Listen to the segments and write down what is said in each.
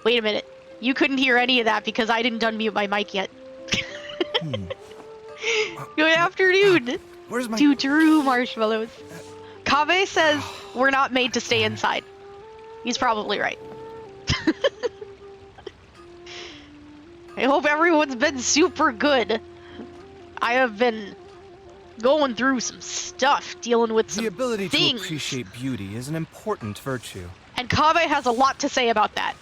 Wait a minute. You couldn't hear any of that because I didn't unmute my mic yet. Good afternoon. Where's my... To Drew Marshmallows. Kaveh says we're not made to stay inside. He's probably right. I hope everyone's been super good. I have been going through some stuff, dealing with some The ability things. to appreciate beauty is an important virtue. And Kaveh has a lot to say about that.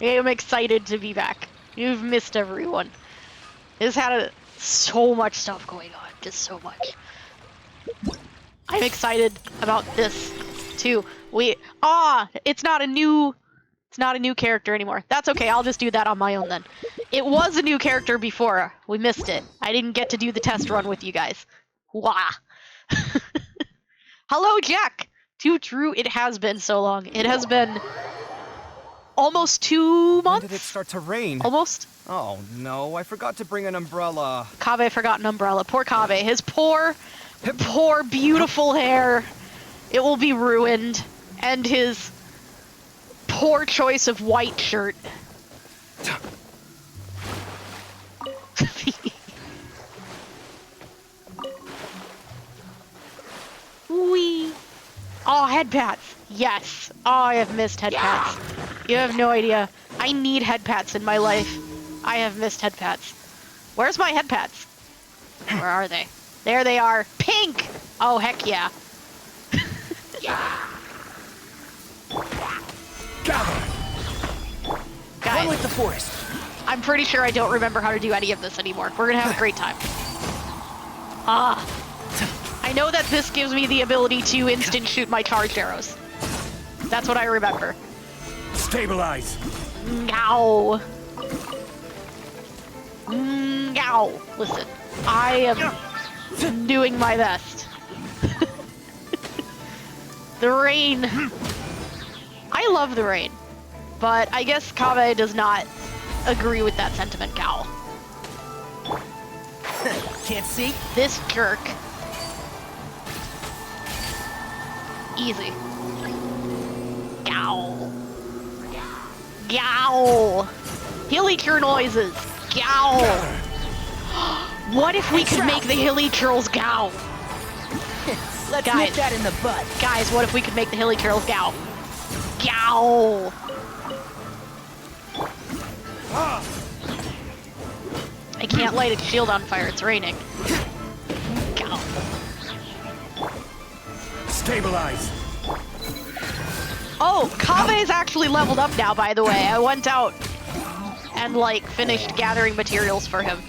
I am excited to be back. You've missed everyone. It's had so much stuff going on, just so much. I'm excited about this too. It's not a new character anymore. That's okay. I'll just do that on my own then. It was a new character before. We missed it. I didn't get to do the test run with you guys. Wah. Hello, Jack. Too true. It has been so long. It has been almost 2 months. When did it start to rain? Almost. Oh no, I forgot to bring an umbrella. Kaveh forgot an umbrella. Poor Kaveh. His poor beautiful hair. It will be ruined. And his poor choice of white shirt. Wee. Oh, head pats. Yes. Oh, I have missed head pats. You have no idea. I need head pats in my life. I have missed head pats. Where's my head pats? Where are they? There they are. Pink! Oh, heck yeah. Gather! Guys, Run with the forest. I'm pretty sure I don't remember how to do any of this anymore. We're gonna have a great time. I know that this gives me the ability to instant shoot my charged arrows. That's what I remember. Stabilize. Ow. Ow. Listen, I am doing my best. The rain. I love the rain, but I guess Kaveh does not agree with that sentiment, Gal. Can't see? This jerk. Easy. Gow. Gow. Hilly churl noises. Gow. What if we could make the hilly churls gow? Let's Guys. nip that in the butt. Guys, what if we could make the hilly churls gow? Gow. I can't light a shield on fire, it's raining. Gow. Stabilize. Oh, Kaveh's actually leveled up now, by the way. I went out and, finished gathering materials for him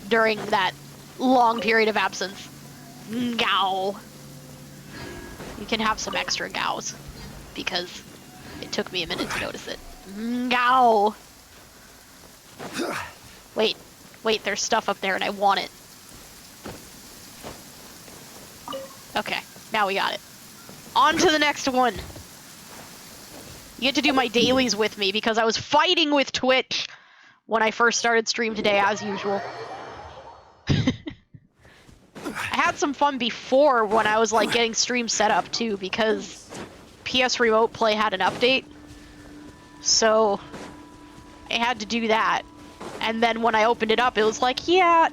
during that long period of absence. Gow. You can have some extra gows, because it took me a minute to notice it. Gow. Wait, there's stuff up there and I want it. Okay, now we got it. On to the next one. You get to do my dailies with me because I was fighting with Twitch when I first started stream today, as usual. I had some fun before when I was getting stream set up too, because PS Remote Play had an update. So I had to do that. And then when I opened it up, it was like, yeah,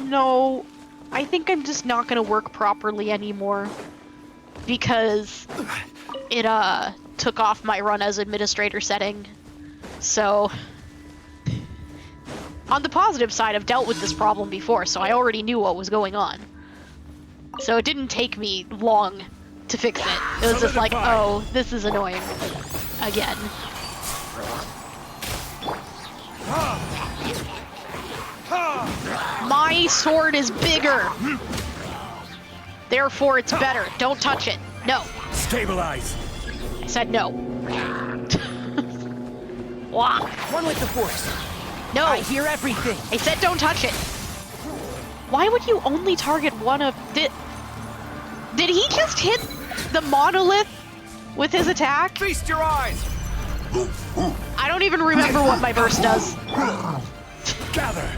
no, I think I'm just not gonna work properly anymore. Because it, took off my run as administrator setting. So, on the positive side, I've dealt with this problem before, so I already knew what was going on. So it didn't take me long to fix it. It was just like, oh, this is annoying. Again. My sword is bigger! Therefore, it's better. Don't touch it. No. Stabilize. I said no. Wah. One with the force. No. I hear everything. I said don't touch it. Why would you only target one of... Did he just hit the monolith with his attack? Feast your eyes. I don't even remember what my burst does. Gather.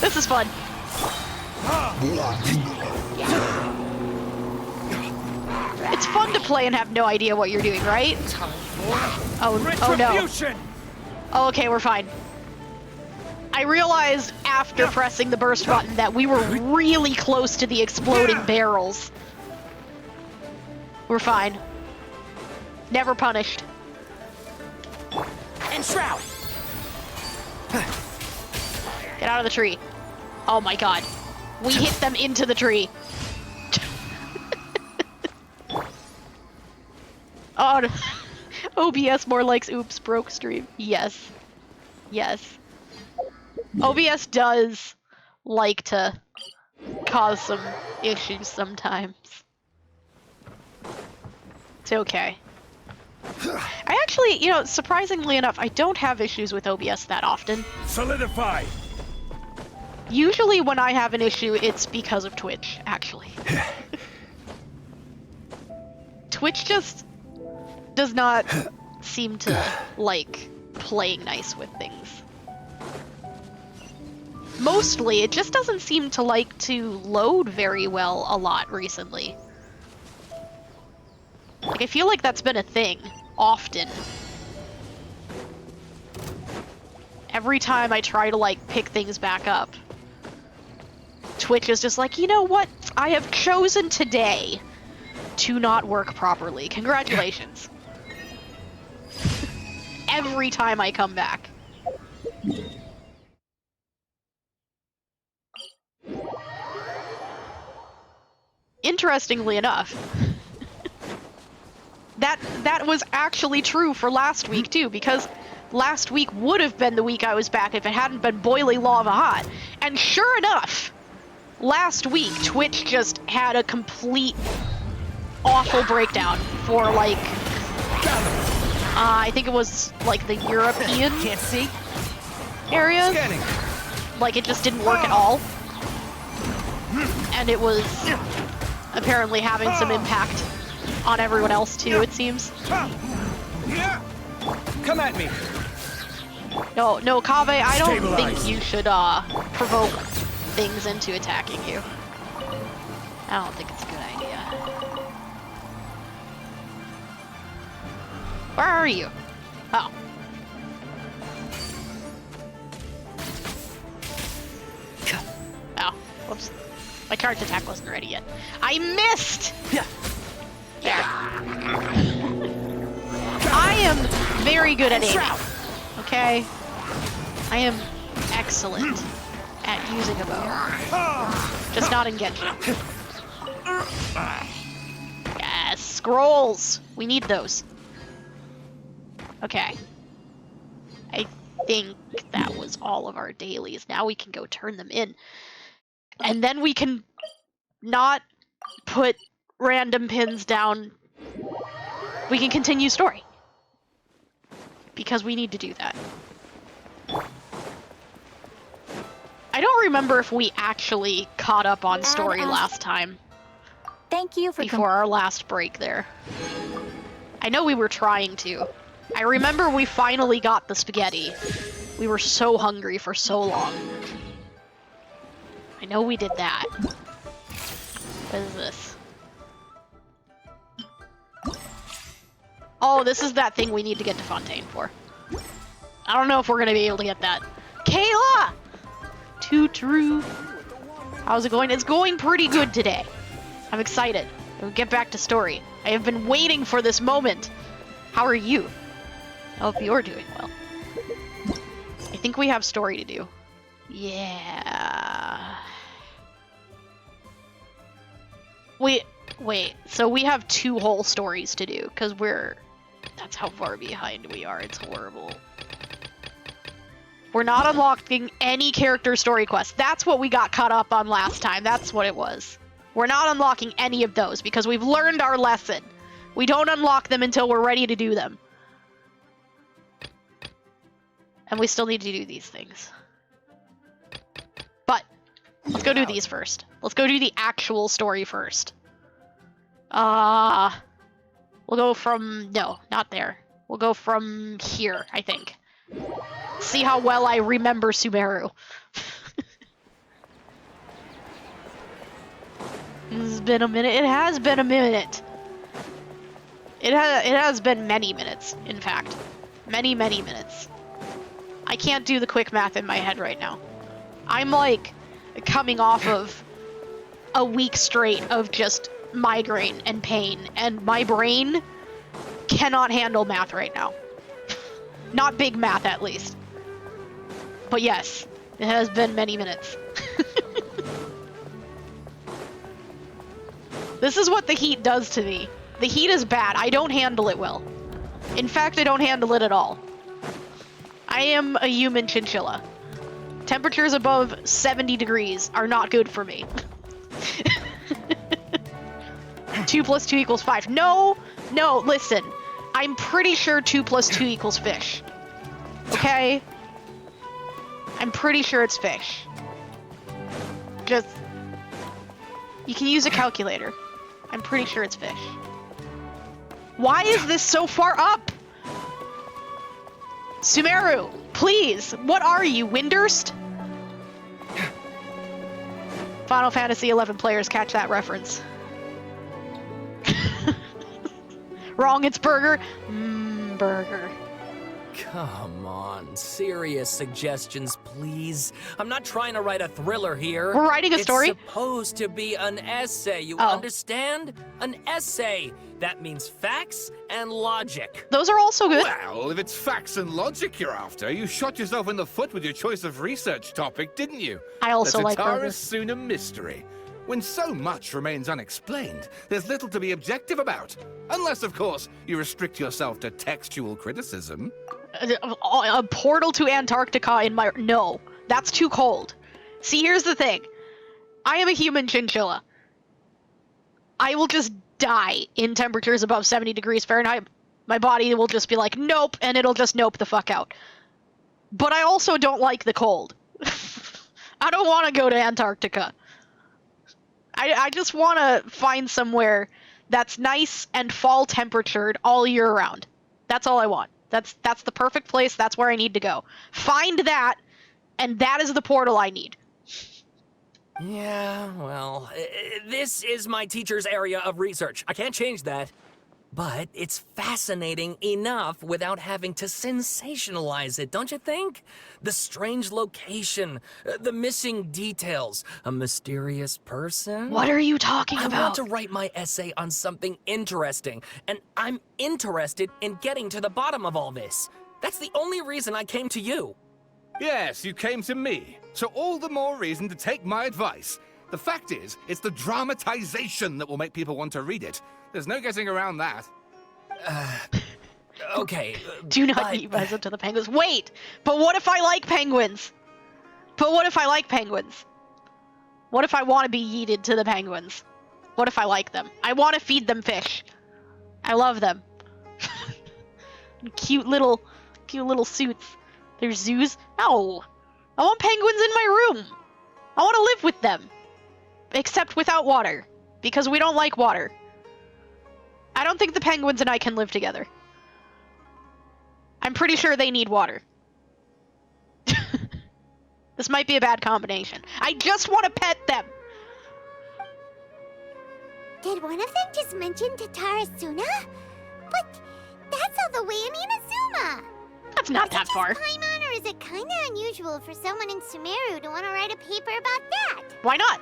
This is fun. It's fun to play and have no idea what you're doing, right? Oh no. Retribution! Oh, okay, we're fine. I realized after pressing the burst button that we were really close to the exploding barrels. We're fine. Never punished. And shroud. Get out of the tree. Oh my god. We hit them into the tree. Oh, no. OBS more likes oops, broke stream. Yes. Yes. OBS does like to cause some issues sometimes. It's okay. I actually, you know, surprisingly enough, I don't have issues with OBS that often. Solidify! Usually when I have an issue, it's because of Twitch, actually. Twitch just does not seem to like playing nice with things. Mostly, it just doesn't seem to like to load very well a lot recently. Like, I feel like that's been a thing, often. Every time I try to, like, pick things back up, Twitch is just like, you know what? I have chosen today to not work properly. Congratulations. Every time I come back. Interestingly enough, that was actually true for last week too, because last week would have been the week I was back if it hadn't been boiling lava hot. And sure enough, last week Twitch just had a complete awful breakdown for like I think it was like the European Can't see. areas. Scanning. Like it just didn't work at all. And it was apparently having some impact on everyone else too, it seems. Come at me! No, Kave, I don't Stabilize. think you should provoke things into attacking you. I don't think it's a good idea. Where are you? Oh. Oh, whoops. My charge attack wasn't ready yet. I missed! Yeah. There. I am very good at aiming. Okay? I am excellent at using a bow. Just not in Genshin. Yes, scrolls! We need those. Okay. I think that was all of our dailies. Now we can go turn them in. And then we can not put random pins down. We can continue story. Because we need to do that. I don't remember if we actually caught up on story last time. Thank you for Before our last break there. I know we were trying to. I remember we finally got the spaghetti. We were so hungry for so long. I know we did that. What is this? Oh, this is that thing we need to get to Fontaine for. I don't know if we're gonna be able to get that. Kayla! Too true. How's it going? It's going pretty good today. I'm excited. We'll get back to story. I have been waiting for this moment. How are you? I hope you're doing well. I think we have story to do. Yeah. Wait, so we have 2 whole stories to do, because that's how far behind we are, it's horrible. We're not unlocking any character story quests. That's what we got caught up on last time, that's what it was. We're not unlocking any of those, because we've learned our lesson. We don't unlock them until we're ready to do them. And we still need to do these things. But, let's go do these first. Let's go do the actual story first. We'll go from... No, not there. We'll go from here, I think. See how well I remember Sumeru. It's been a minute. It has been a minute. It has been many minutes, in fact. Many, many minutes. I can't do the quick math in my head right now. I'm like coming off of a week straight of just migraine and pain, and my brain cannot handle math right now. Not big math, at least. But yes, it has been many minutes. This is what the heat does to me. The heat is bad. I don't handle it well. In fact, I don't handle it at all. I am a human chinchilla. Temperatures above 70 degrees are not good for me. 2 + 2 = 5. No, listen. I'm pretty sure 2 + 2 = fish. Okay? I'm pretty sure it's fish. Just... You can use a calculator. I'm pretty sure it's fish. Why is this so far up? Sumeru, please, what are you, Windurst? Final Fantasy XI players catch that reference. Wrong, it's burger. Burger. Come on, serious suggestions, please. I'm not trying to write a thriller here. We're writing a story? It's supposed to be an essay, you Oh. understand? An essay. That means facts and logic. Those are also good. Well, if it's facts and logic you're after, you shot yourself in the foot with your choice of research topic, didn't you? I also the like Tatara burgers. Suna mystery. When so much remains unexplained, there's little to be objective about. Unless, of course, you restrict yourself to textual criticism. A portal to Antarctica in my... No, that's too cold. See, here's the thing. I am a human chinchilla. I will just die in temperatures above 70 degrees Fahrenheit. My body will just be like, nope, and it'll just nope the fuck out. But I also don't like the cold. I don't want to go to Antarctica. I just want to find somewhere that's nice and fall temperatured all year round. That's all I want. That's the perfect place. That's where I need to go. Find that, and that is the portal I need. Yeah, well, this is my teacher's area of research. I can't change that. But it's fascinating enough without having to sensationalize it, don't you think? The strange location, the missing details, a mysterious person. What are you talking I want about? to write my essay on something interesting, and I'm interested in getting to the bottom of all this. That's the only reason I came to you. Yes, you came to me. So all the more reason to take my advice. The fact is, it's the dramatization that will make people want to read it. There's no getting around that. Okay. Do not but- eat present to the penguins. Wait! But what if I like penguins? But what if I like penguins? What if I want to be yeeted to the penguins? What if I like them? I want to feed them fish. I love them. Cute little suits. They're zoos. No! I want penguins in my room. I want to live with them. Except without water. Because we don't like water. I don't think the penguins and I can live together. I'm pretty sure they need water. This might be a bad combination. I just want to pet them! Did one of them just mention Tatara Suna? But that's all the way in Inazuma! That's not that far. Paimon, or is it kinda unusual for someone in Sumeru to want to write a paper about that? Why not?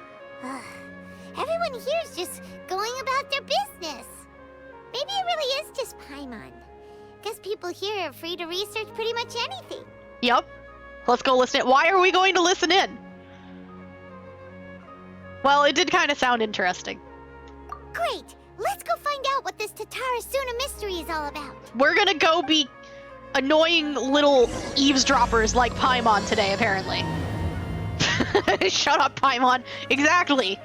Everyone here is just going about their business. Maybe it really is just Paimon. Guess people here are free to research pretty much anything. Yep. Let's go listen in. Why are we going to listen in? Well, it did kind of sound interesting. Great! Let's go find out what this Tatara Suna mystery is all about. We're gonna go be annoying little eavesdroppers like Paimon today, apparently. Shut up, Paimon. Exactly.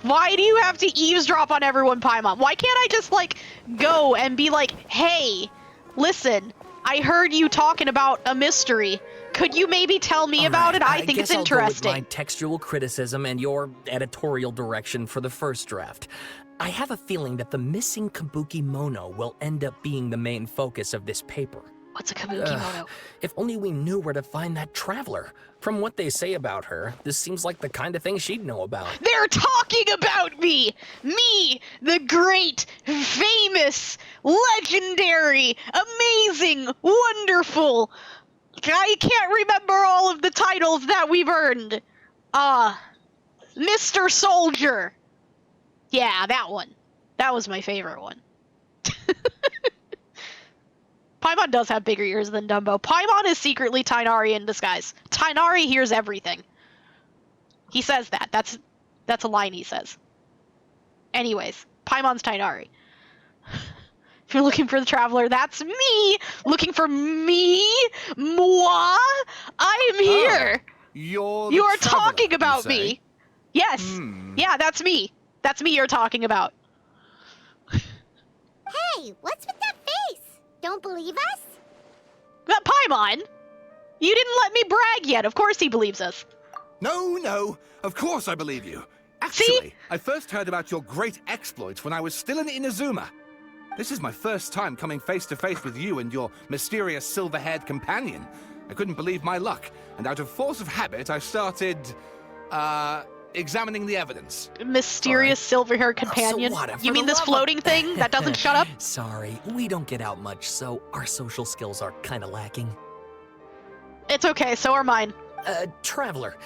Why do you have to eavesdrop on everyone, Paimon? Why can't I just, like, go and be like, hey, listen, I heard you talking about a mystery. Could you maybe tell me about it? I think it's guess interesting. I'll go with my textual criticism and your editorial direction for the first draft. I have a feeling that the missing Kabuki Mono will end up being the main focus of this paper. What's a Kabuki-mono? If only we knew where to find that traveler. From what they say about her, this seems like the kind of thing she'd know about. They're talking about me! Me, the great, famous, legendary, amazing, wonderful. I can't remember all of the titles that we've earned. Mr. Soldier. Yeah, that one. That was my favorite one. Paimon does have bigger ears than Dumbo. Paimon is secretly Tainari in disguise. Tainari hears everything. He says that. That's a line he says. Anyways, Paimon's Tainari. If you're looking for the traveler, that's me! Looking for me? Moi? I am here! You are You traveler, talking about you say? me! Yes! Yeah, that's me! That's me you're talking about. Hey, what's with that face? Don't believe us? But Paimon! You didn't let me brag yet. Of course he believes us. No, of course I believe you. Actually, See? I first heard about your great exploits when I was still in Inazuma. This is my first time coming face to face with you and your mysterious silver-haired companion. I couldn't believe my luck, and out of force of habit, I started, examining the evidence. Mysterious silver-haired companion. So what, for You mean the this love floating of- thing that doesn't shut up? Sorry, we don't get out much, so our social skills are kind of lacking. It's okay, so are mine. Traveler,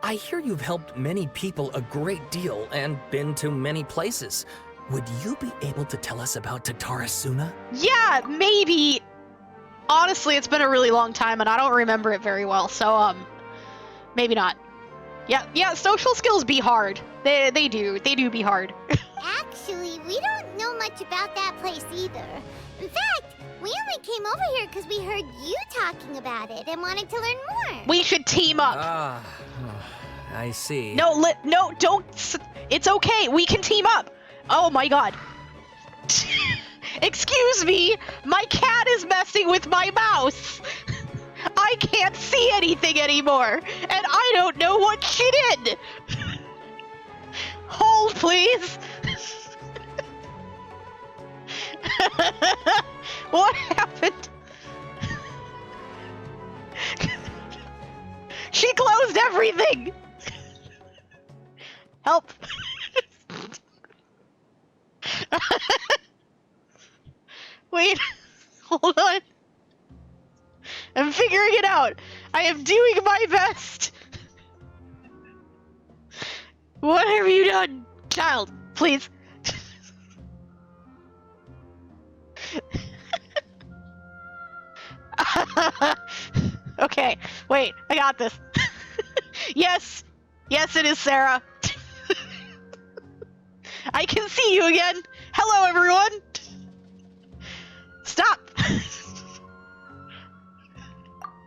I hear you've helped many people a great deal and been to many places. Would you be able to tell us about Tatarasuna? Yeah, maybe. Honestly, it's been a really long time and I don't remember it very well, so, maybe not. Yeah, social skills be hard. They do be hard. Actually, we don't know much about that place either. In fact, we only came over here because we heard you talking about it and wanted to learn more. We should team up. Ah, I see. No, don't. It's okay. We can team up. Oh my god. Excuse me. My cat is messing with my mouse. I can't see anything anymore, and I don't know what she did. Hold, please. What happened? She closed everything. Help. Wait, hold on. I'm figuring it out. I am doing my best. What have you done, child? Please. Okay, wait, I got this. Yes, it is Sarah. I can see you again. Hello, everyone. Stop.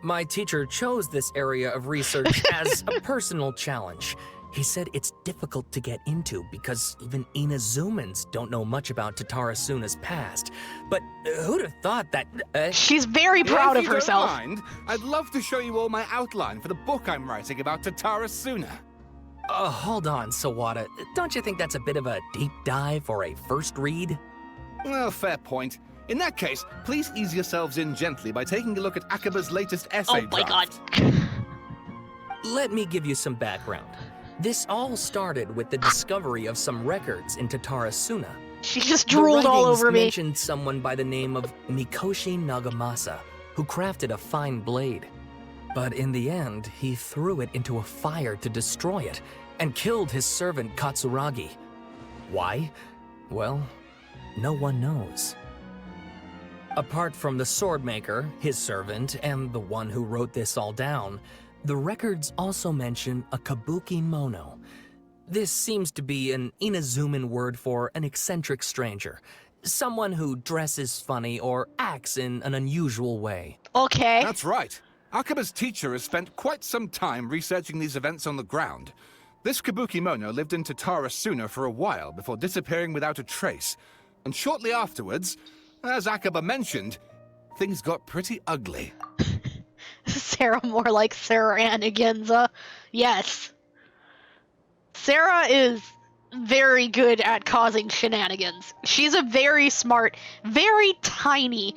My teacher chose this area of research as a personal challenge. He said it's difficult to get into because even Inazumans don't know much about Tatarasuna's past. But who'd have thought that... She's very proud If of you don't herself. mind, I'd love to show you all my outline for the book I'm writing about Tatarasuna. hold on, Sawada. Don't you think that's a bit of a deep dive for a first read? Well, fair point. In that case, please ease yourselves in gently by taking a look at Akaba's latest essay Oh my god. draft. Let me give you some background. This all started with the discovery of some records in Tatarasuna. She just The drooled all writings over me. mentioned someone by the name of Mikoshi Nagamasa, who crafted a fine blade. But in the end, he threw it into a fire to destroy it, and killed his servant Katsuragi. Why? Well, no one knows. Apart from the swordmaker, his servant, and the one who wrote this all down, the records also mention a kabuki mono. This seems to be an Inazuman word for an eccentric stranger, someone who dresses funny or acts in an unusual way. Okay. That's right. Akaba's teacher has spent quite some time researching these events on the ground. This Kabukimono lived in Tatarasuna for a while before disappearing without a trace. And shortly afterwards, as Akaba mentioned, things got pretty ugly. Sarah more like Sarah Anagenza. Yes. Sarah is very good at causing shenanigans. She's a very smart, very tiny,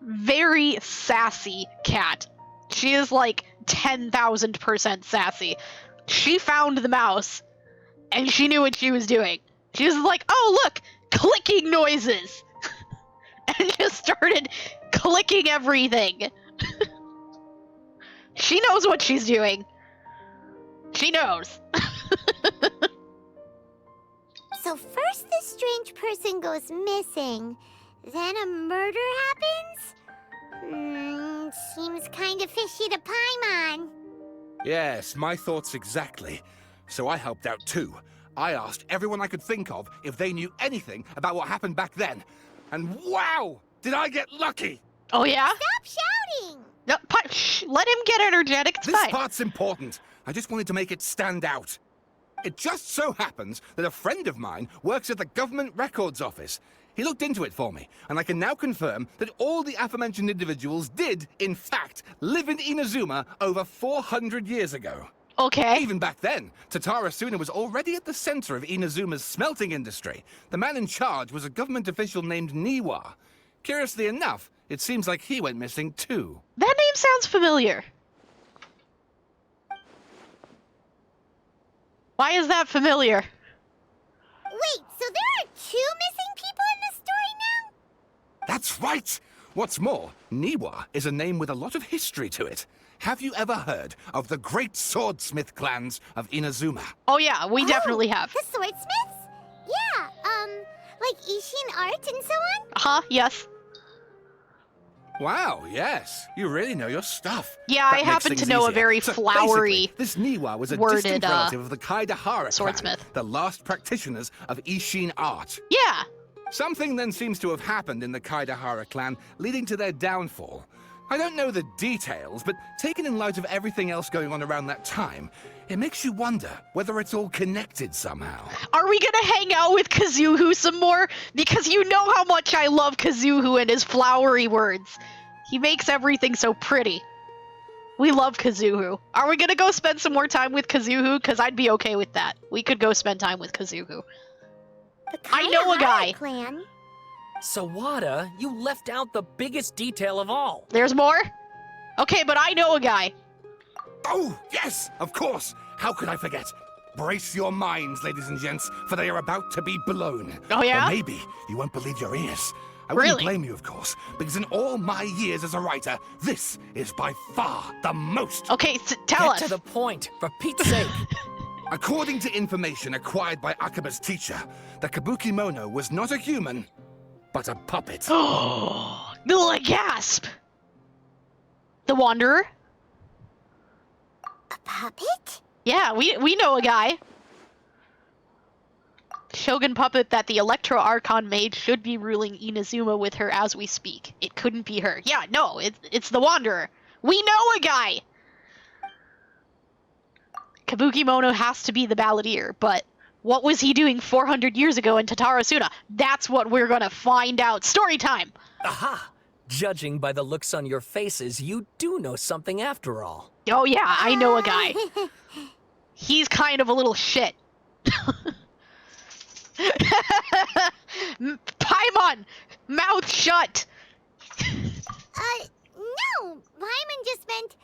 very sassy cat. She is like 10,000% sassy. She found the mouse, and she knew what she was doing. She was like, oh look, clicking noises! And just started clicking everything. She knows what she's doing. She knows. So first this strange person goes missing, then a murder happens? Seems kind of fishy to Paimon. Yes, my thoughts exactly. So I helped out too. I asked everyone I could think of if they knew anything about what happened back then. And wow! Did I get lucky! Oh yeah? Stop shouting! No, shh, let him get energetic, it's This fine. part's important. I just wanted to make it stand out. It just so happens that a friend of mine works at the Government Records Office. He looked into it for me, and I can now confirm that all the aforementioned individuals did, in fact, live in Inazuma over 400 years ago. Okay. Even back then, Tatara Suna was already at the center of Inazuma's smelting industry. The man in charge was a government official named Niwa. Curiously enough, it seems like he went missing too. That name sounds familiar. Why is that familiar? Wait, so there are 2 missing people in the story now? That's right! What's more, Niwa is a name with a lot of history to it. Have you ever heard of the great swordsmith clans of Inazuma? Oh yeah, we definitely have. The swordsmiths? Yeah, like Ishin art and so on? Huh, yes. Wow, yes. You really know your stuff. Yeah, That I makes happen to things know a easier. very So flowery basically, this Niwa was a worded, distant relative of the Kaidahara swordsmith. clan, the last practitioners of Ishin art. Yeah. Something then seems to have happened in the Kaidahara clan, leading to their downfall. I don't know the details, but taken in light of everything else going on around that time, it makes you wonder whether it's all connected somehow. Are we gonna hang out with Kazuhu some more? Because you know how much I love Kazuhu and his flowery words. He makes everything so pretty. We love Kazuhu. Are we gonna go spend some more time with Kazuhu? Because I'd be okay with that. We could go spend time with Kazuhu. The I know a Kaihara guy. clan? Sawada, you left out the biggest detail of all. There's more? Okay, but I know a guy. Oh, yes, of course. How could I forget? Brace your minds, ladies and gents, for they are about to be blown. Oh, yeah? Or maybe you won't believe your ears. I wouldn't Really? blame you, of course, because in all my years as a writer, this is by far the most. Okay, tell Get us. to the point, for Pete's sake. According to information acquired by Akaba's teacher, the Kabuki Mono was not a human, but a puppet. Oh, the gasp. The Wanderer? A puppet? Yeah, we know a guy. Shogun puppet that the Electro Archon made should be ruling Inazuma with her as we speak. It couldn't be her. Yeah, no, it's the Wanderer. We know a guy! Kabuki Mono has to be the balladeer, but what was he doing 400 years ago in Tatara Suna? That's what we're gonna find out. Story time! Aha! Judging by the looks on your faces, you do know something after all. Oh yeah, I know a guy. He's kind of a little shit. Paimon! Mouth shut! No! Paimon just meant,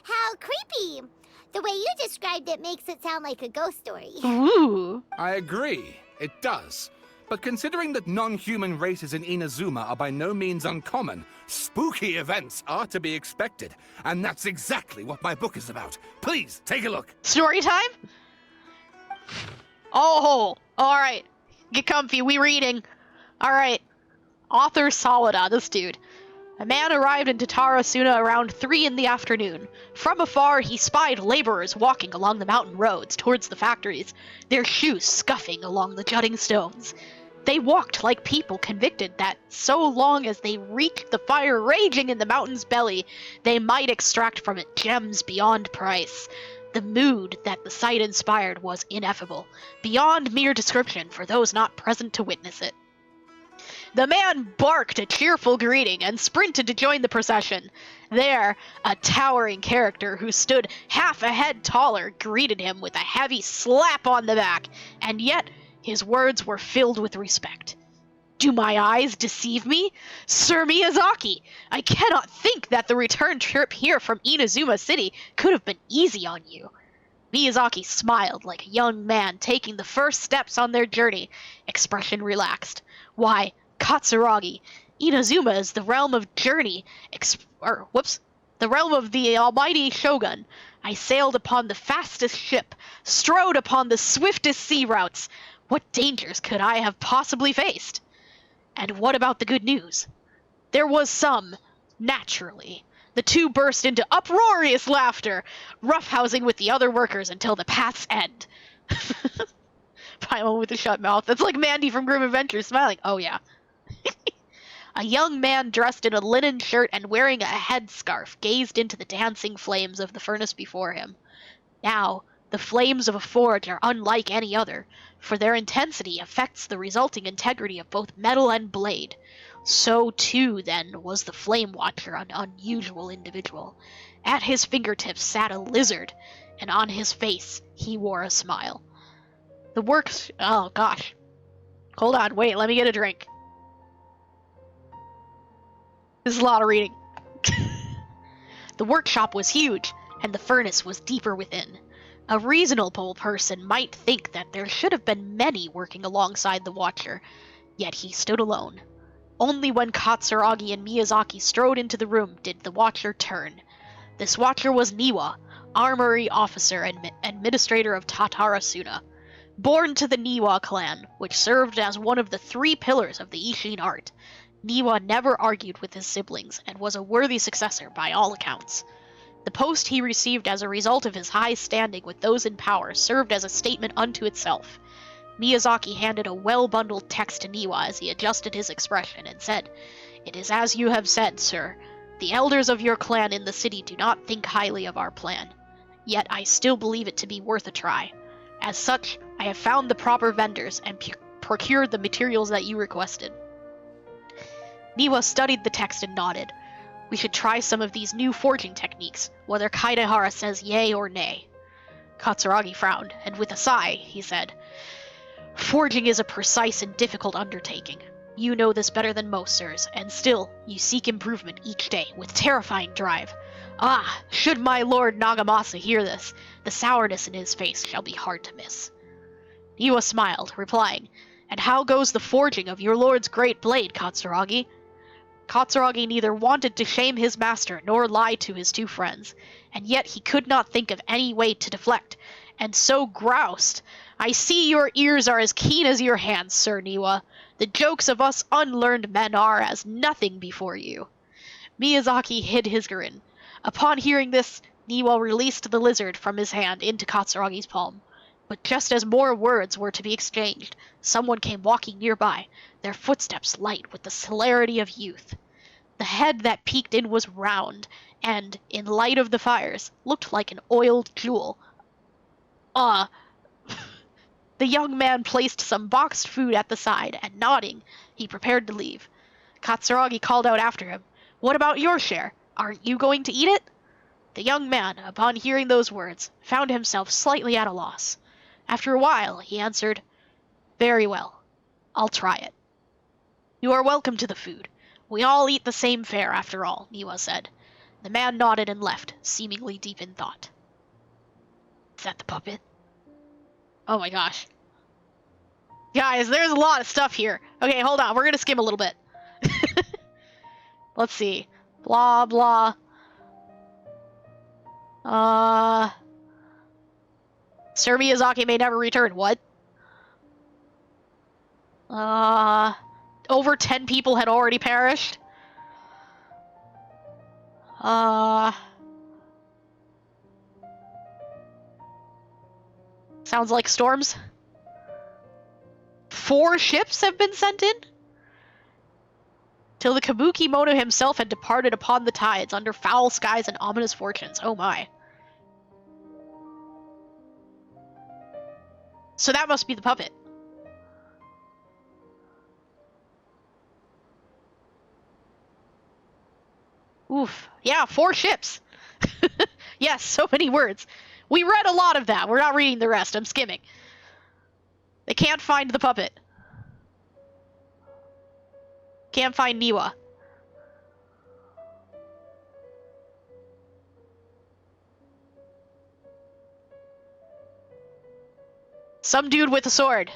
how creepy. The way you described it makes it sound like a ghost story. Ooh. I agree, it does. But considering that non-human races in Inazuma are by no means uncommon, spooky events are to be expected. And that's exactly what my book is about. Please, take a look. Story time? Oh, alright. Get comfy, we reading. Alright. Author Sawada, this dude. A man arrived in Tatara Suna around 3 in the afternoon. From afar, he spied laborers walking along the mountain roads towards the factories, their shoes scuffing along the jutting stones. They walked like people convicted that, so long as they reached the fire raging in the mountain's belly, they might extract from it gems beyond price. The mood that the sight inspired was ineffable, beyond mere description for those not present to witness it. The man barked a cheerful greeting and sprinted to join the procession. There, a towering character who stood half a head taller greeted him with a heavy slap on the back, and yet his words were filled with respect. Do my eyes deceive me? Sir Miyazaki, I cannot think that the return trip here from Inazuma City could have been easy on you. Miyazaki smiled like a young man taking the first steps on their journey, expression relaxed. Why, Katsuragi, Inazuma is the realm of the realm of the almighty Shogun. I sailed upon the fastest ship, strode upon the swiftest sea routes. What dangers could I have possibly faced? And what about the good news? There was some, naturally. The two burst into uproarious laughter, roughhousing with the other workers until the path's end. Paimon with a shut mouth. That's like Mandy from Grim Adventures smiling. Oh, yeah. A young man dressed in a linen shirt and wearing a headscarf gazed into the dancing flames of the furnace before him. Now, the flames of a forge are unlike any other, for their intensity affects the resulting integrity of both metal and blade. So too, then, was the Flame Watcher an unusual individual. At his fingertips sat a lizard, and on his face he wore a smile. The works... Oh, gosh. Hold on, wait, let me get a drink. This is a lot of reading. The workshop was huge, and the furnace was deeper within. A reasonable person might think that there should have been many working alongside the Watcher, yet he stood alone. Only when Katsuragi and Miyazaki strode into the room did the Watcher turn. This Watcher was Niwa, armory officer and administrator of Tatarasuna. Born to the Niwa clan, which served as one of the 3 pillars of the Ishin art, Niwa never argued with his siblings and was a worthy successor by all accounts. The post he received as a result of his high standing with those in power served as a statement unto itself. Miyazaki handed a well-bundled text to Niwa as he adjusted his expression and said, "It is as you have said, sir. The elders of your clan in the city do not think highly of our plan. Yet I still believe it to be worth a try. As such, I have found the proper vendors and procured the materials that you requested." Niwa studied the text and nodded. "We should try some of these new forging techniques, whether Kaidehara says yay or nay." Katsuragi frowned, and with a sigh, he said, "Forging is a precise and difficult undertaking. You know this better than most, sirs, and still, you seek improvement each day with terrifying drive. Ah, should my lord Nagamasa hear this, the sourness in his face shall be hard to miss." Niwa smiled, replying, "And how goes the forging of your lord's great blade, Katsuragi?" Katsuragi neither wanted to shame his master nor lie to his 2 friends, and yet he could not think of any way to deflect, and so groused, "I see your ears are as keen as your hands, Sir Niwa. The jokes of us unlearned men are as nothing before you." Miyazaki hid his grin. Upon hearing this, Niwa released the lizard from his hand into Katsuragi's palm. But just as more words were to be exchanged, someone came walking nearby, their footsteps light with the celerity of youth. The head that peeked in was round, and, in light of the fires, looked like an oiled jewel. The young man placed some boxed food at the side, and nodding, he prepared to leave. Katsuragi called out after him, "What about your share? Aren't you going to eat it?" The young man, upon hearing those words, found himself slightly at a loss. After a while, he answered, "Very well. I'll try it." "You are welcome to the food. We all eat the same fare, after all," Niwa said. The man nodded and left, seemingly deep in thought. Is that the puppet? Oh my gosh. Guys, there's a lot of stuff here. Okay, hold on. We're gonna skim a little bit. Let's see. Blah, blah. Sir Miyazaki may never return. What? Over 10 people had already perished. Sounds like storms. 4 ships have been sent in? Till the Kabuki Mono himself had departed upon the tides under foul skies and ominous fortunes. Oh my. So that must be the puppet. Oof. Yeah, 4 ships. Yes, so many words. We read a lot of that. We're not reading the rest. I'm skimming. They can't find the puppet. Can't find Niwa. Some dude with a sword.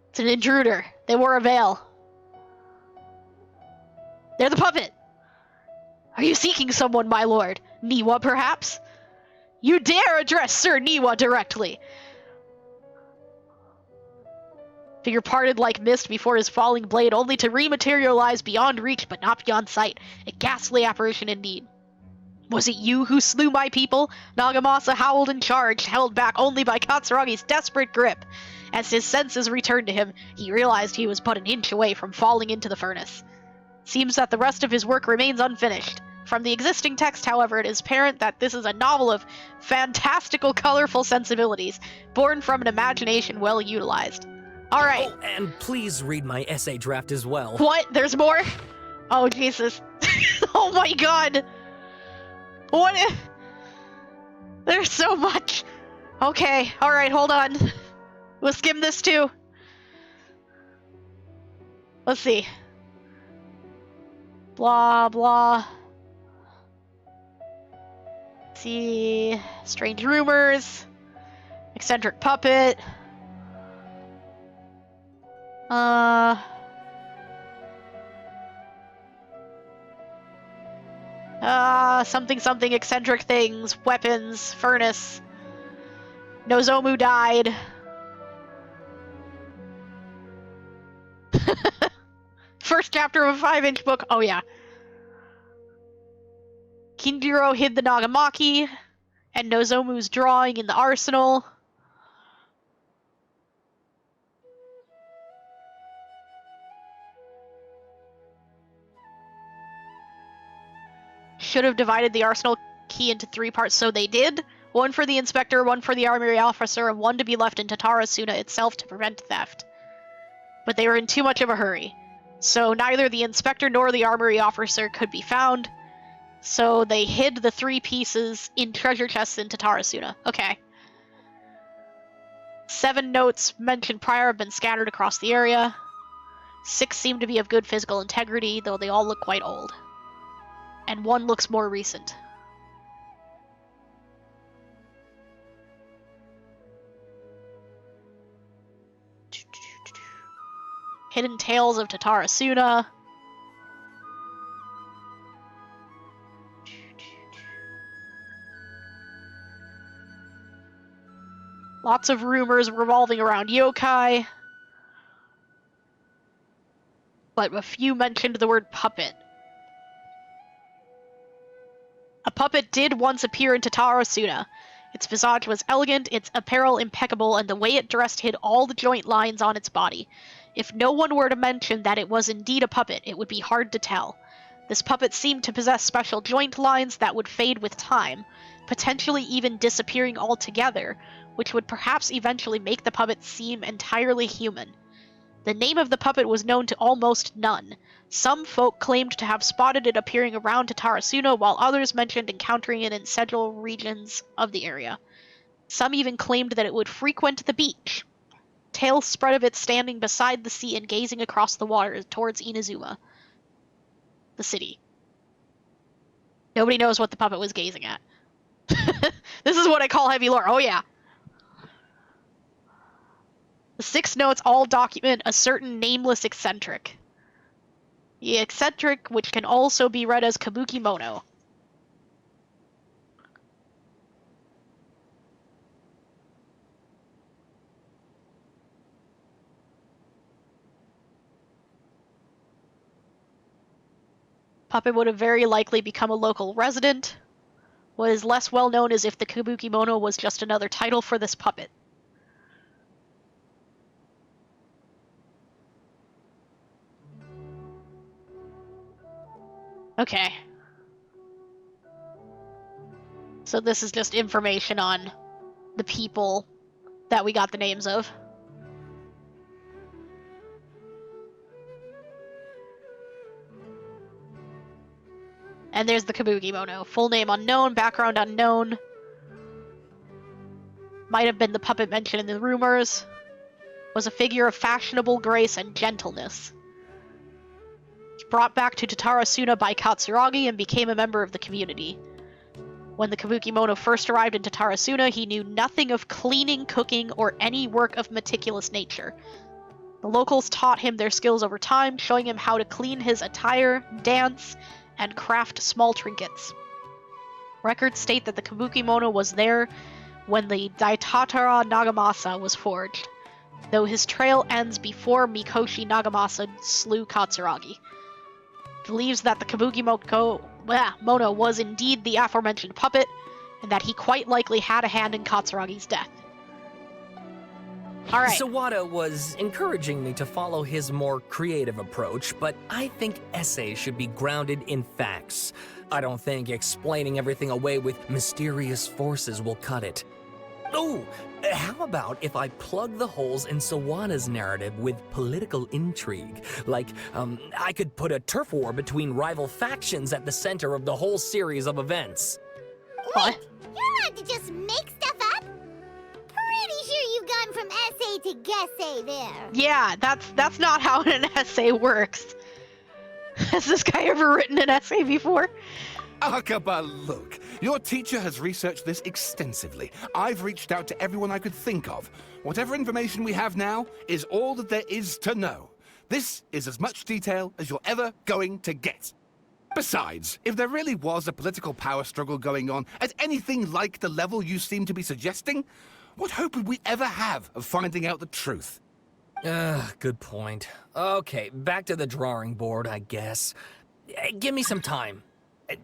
It's an intruder. They wore a veil. They're the puppet. Are you seeking someone, my lord? Niwa, perhaps? You dare address Sir Niwa directly. Figure parted like mist before his falling blade, only to rematerialize beyond reach but not beyond sight. A ghastly apparition indeed. Was it you who slew my people? Nagamasa howled and charged, held back only by Katsuragi's desperate grip. As his senses returned to him, he realized he was but an inch away from falling into the furnace. Seems that the rest of his work remains unfinished. From the existing text, however, it is apparent that this is a novel of fantastical, colorful sensibilities, born from an imagination well utilized. Alright. Oh, and please read my essay draft as well. What? There's more? Oh, Jesus. Oh my god! What? There's so much. Okay, alright, hold on. We'll skim this too. Let's see. Blah, blah. Let's see. Strange rumors. Eccentric puppet. Something eccentric things, weapons, furnace. Nozomu died. First chapter of a 5-inch book. Oh yeah. Kinjiro hid the Nagamaki and Nozomu's drawing in the arsenal. Should have divided the arsenal key into 3 parts, so they did. One for the inspector, one for the armory officer, and one to be left in Tatarasuna itself to prevent theft. But they were in too much of a hurry. So neither the inspector nor the armory officer could be found. So they hid the 3 pieces in treasure chests in Tatarasuna. Okay. 7 notes mentioned prior have been scattered across the area. 6 seem to be of good physical integrity, though they all look quite old. And 1 looks more recent. Hidden Tales of Tatarasuna. Lots of rumors revolving around yokai. But a few mentioned the word puppet. A puppet did once appear in Tatarasuna. Its visage was elegant, its apparel impeccable, and the way it dressed hid all the joint lines on its body. If no one were to mention that it was indeed a puppet, it would be hard to tell. This puppet seemed to possess special joint lines that would fade with time, potentially even disappearing altogether, which would perhaps eventually make the puppet seem entirely human. The name of the puppet was known to almost none. Some folk claimed to have spotted it appearing around Tatarasuna, while others mentioned encountering it in several regions of the area. Some even claimed that it would frequent the beach. Tales spread of it standing beside the sea and gazing across the water towards Inazuma, the city. Nobody knows what the puppet was gazing at. This is what I call heavy lore. Oh yeah. The 6 notes all document a certain nameless eccentric. The eccentric, which can also be read as Kabuki Mono. Puppet would have very likely become a local resident. What is less well known is if the Kabuki Mono was just another title for this puppet. Okay. So this is just information on the people that we got the names of. And there's the Kabuki Mono. Full name unknown, background unknown. Might have been the puppet mentioned in the rumors. Was a figure of fashionable grace and gentleness. brought back to Tatarasuna by Katsuragi and became a member of the community. When the Kabukimono first arrived in Tatarasuna, he knew nothing of cleaning, cooking, or any work of meticulous nature. The locals taught him their skills over time, showing him how to clean his attire, dance, and craft small trinkets. Records state that the Kabukimono was there when the Daitatara Nagamasa was forged, though his trail ends before Mikoshi Nagamasa slew Katsuragi. Believes that the Kabukimono was indeed the aforementioned puppet, and that he quite likely had a hand in Katsuragi's death. Alright. Sawada was encouraging me to follow his more creative approach, but I think essays should be grounded in facts. I don't think explaining everything away with mysterious forces will cut it. Oh, how about if I plug the holes in Sawada's narrative with political intrigue? Like, I could put a turf war between rival factions at the center of the whole series of events. What? You're allowed to just make stuff up? Pretty sure you've gone from essay to guessay there. Yeah, that's not how an essay works. Has this guy ever written an essay before? Akaba, look. Your teacher has researched this extensively. I've reached out to everyone I could think of. Whatever information we have now is all that there is to know. This is as much detail as you're ever going to get. Besides, if there really was a political power struggle going on at anything like the level you seem to be suggesting, what hope would we ever have of finding out the truth? Good point. Okay, back to the drawing board, I guess. Give me some time.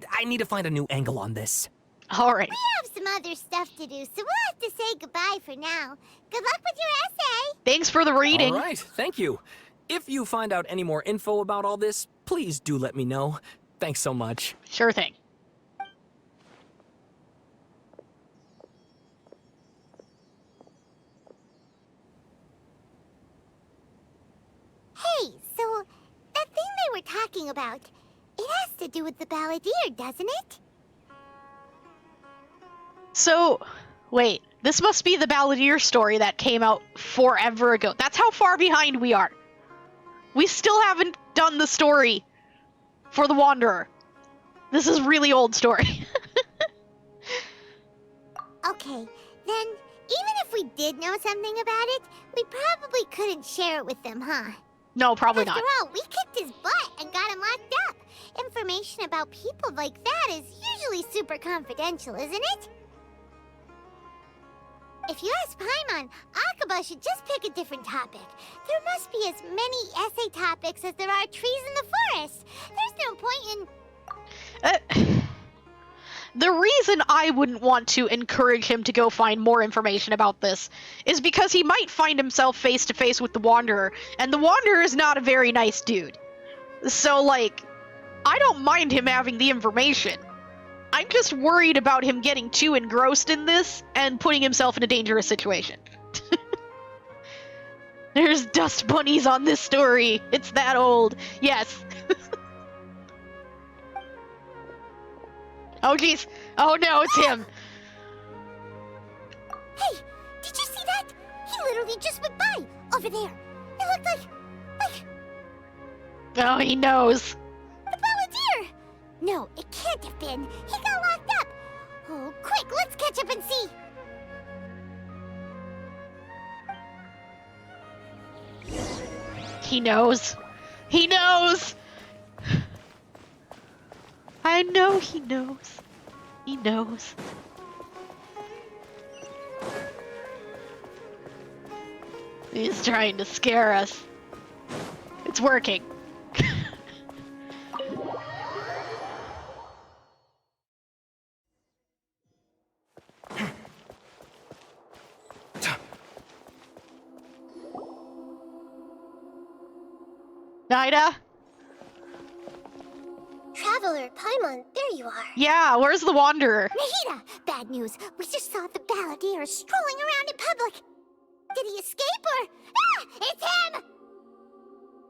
I need to find a new angle on this. Alright. We have some other stuff to do, so we'll have to say goodbye for now. Good luck with your essay. Thanks for the reading. All right, thank you. If you find out any more info about all this, please do let me know. Thanks so much. Sure thing. Hey, so that thing they were talking about, it has to do with the balladeer, doesn't it? So, wait, this must be the Balladeer story that came out forever ago. That's how far behind we are. We still haven't done the story for the Wanderer. This is really old story. Okay, then even if we did know something about it, we probably couldn't share it with them, huh? No, probably not. After all, we kicked his butt and got him locked up. Information about people like that is usually super confidential, isn't it? If you ask Paimon, Akaba should just pick a different topic. There must be as many essay topics as there are trees in the forest. There's no point in... The reason I wouldn't want to encourage him to go find more information about this is because he might find himself face to face with the Wanderer, and the Wanderer is not a very nice dude. So, like, I don't mind him having the information. I'm just worried about him getting too engrossed in this and putting himself in a dangerous situation. There's dust bunnies on this story. It's that old. Yes. Oh, jeez. Oh, no, it's him. Hey, did you see that? He literally just went by, over there. It looked like... Oh, he knows. The balladeer! No, it can't have been. He got locked up. Oh, quick, let's catch up and see. He knows. He knows! I know he knows. He knows. He's trying to scare us. It's working. Naida? Traveler, Paimon, there you are. Yeah, where's the Wanderer? Nahida, bad news. We just saw the balladeer strolling around in public. Did he escape or... Ah! It's him!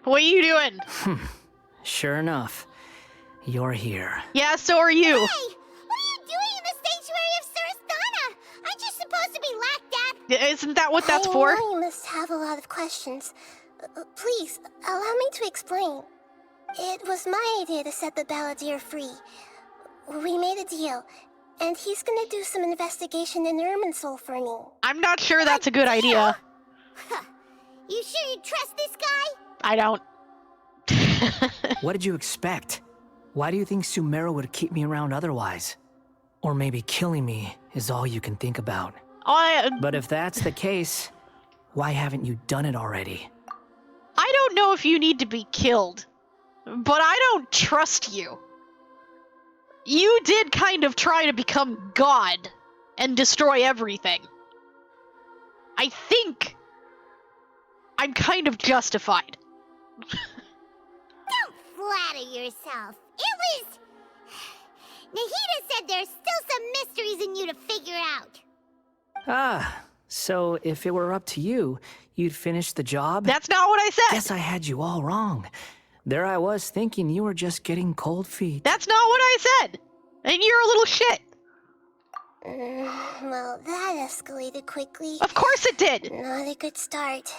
What are you doing? Sure enough, you're here. Yeah, so are you. Hey! What are you doing in the sanctuary of Surasthana? Aren't you supposed to be locked up? Isn't that what that's I for? know you must have a lot of questions. Please, allow me to explain. It was my idea to set the Balladeer free. We made a deal, and he's gonna do some investigation in Irminsul for me. I'm not sure that's a good idea. Huh. You sure you trust this guy? I don't. What did you expect? Why do you think Sumeru would keep me around otherwise? Or maybe killing me is all you can think about. But if that's the case, why haven't you done it already? I don't know if you need to be killed, but I don't trust you. You did kind of try to become God and destroy everything. I think I'm kind of justified. Don't flatter yourself. It was... Nahida said there's still some mysteries in you to figure out. Ah, so if it were up to you, you'd finish the job? That's not what I said. Guess I had you all wrong. There I was thinking you were just getting cold feet. That's not what I said. And you're a little shit. Well, that escalated quickly. Of course it did. Not a good start.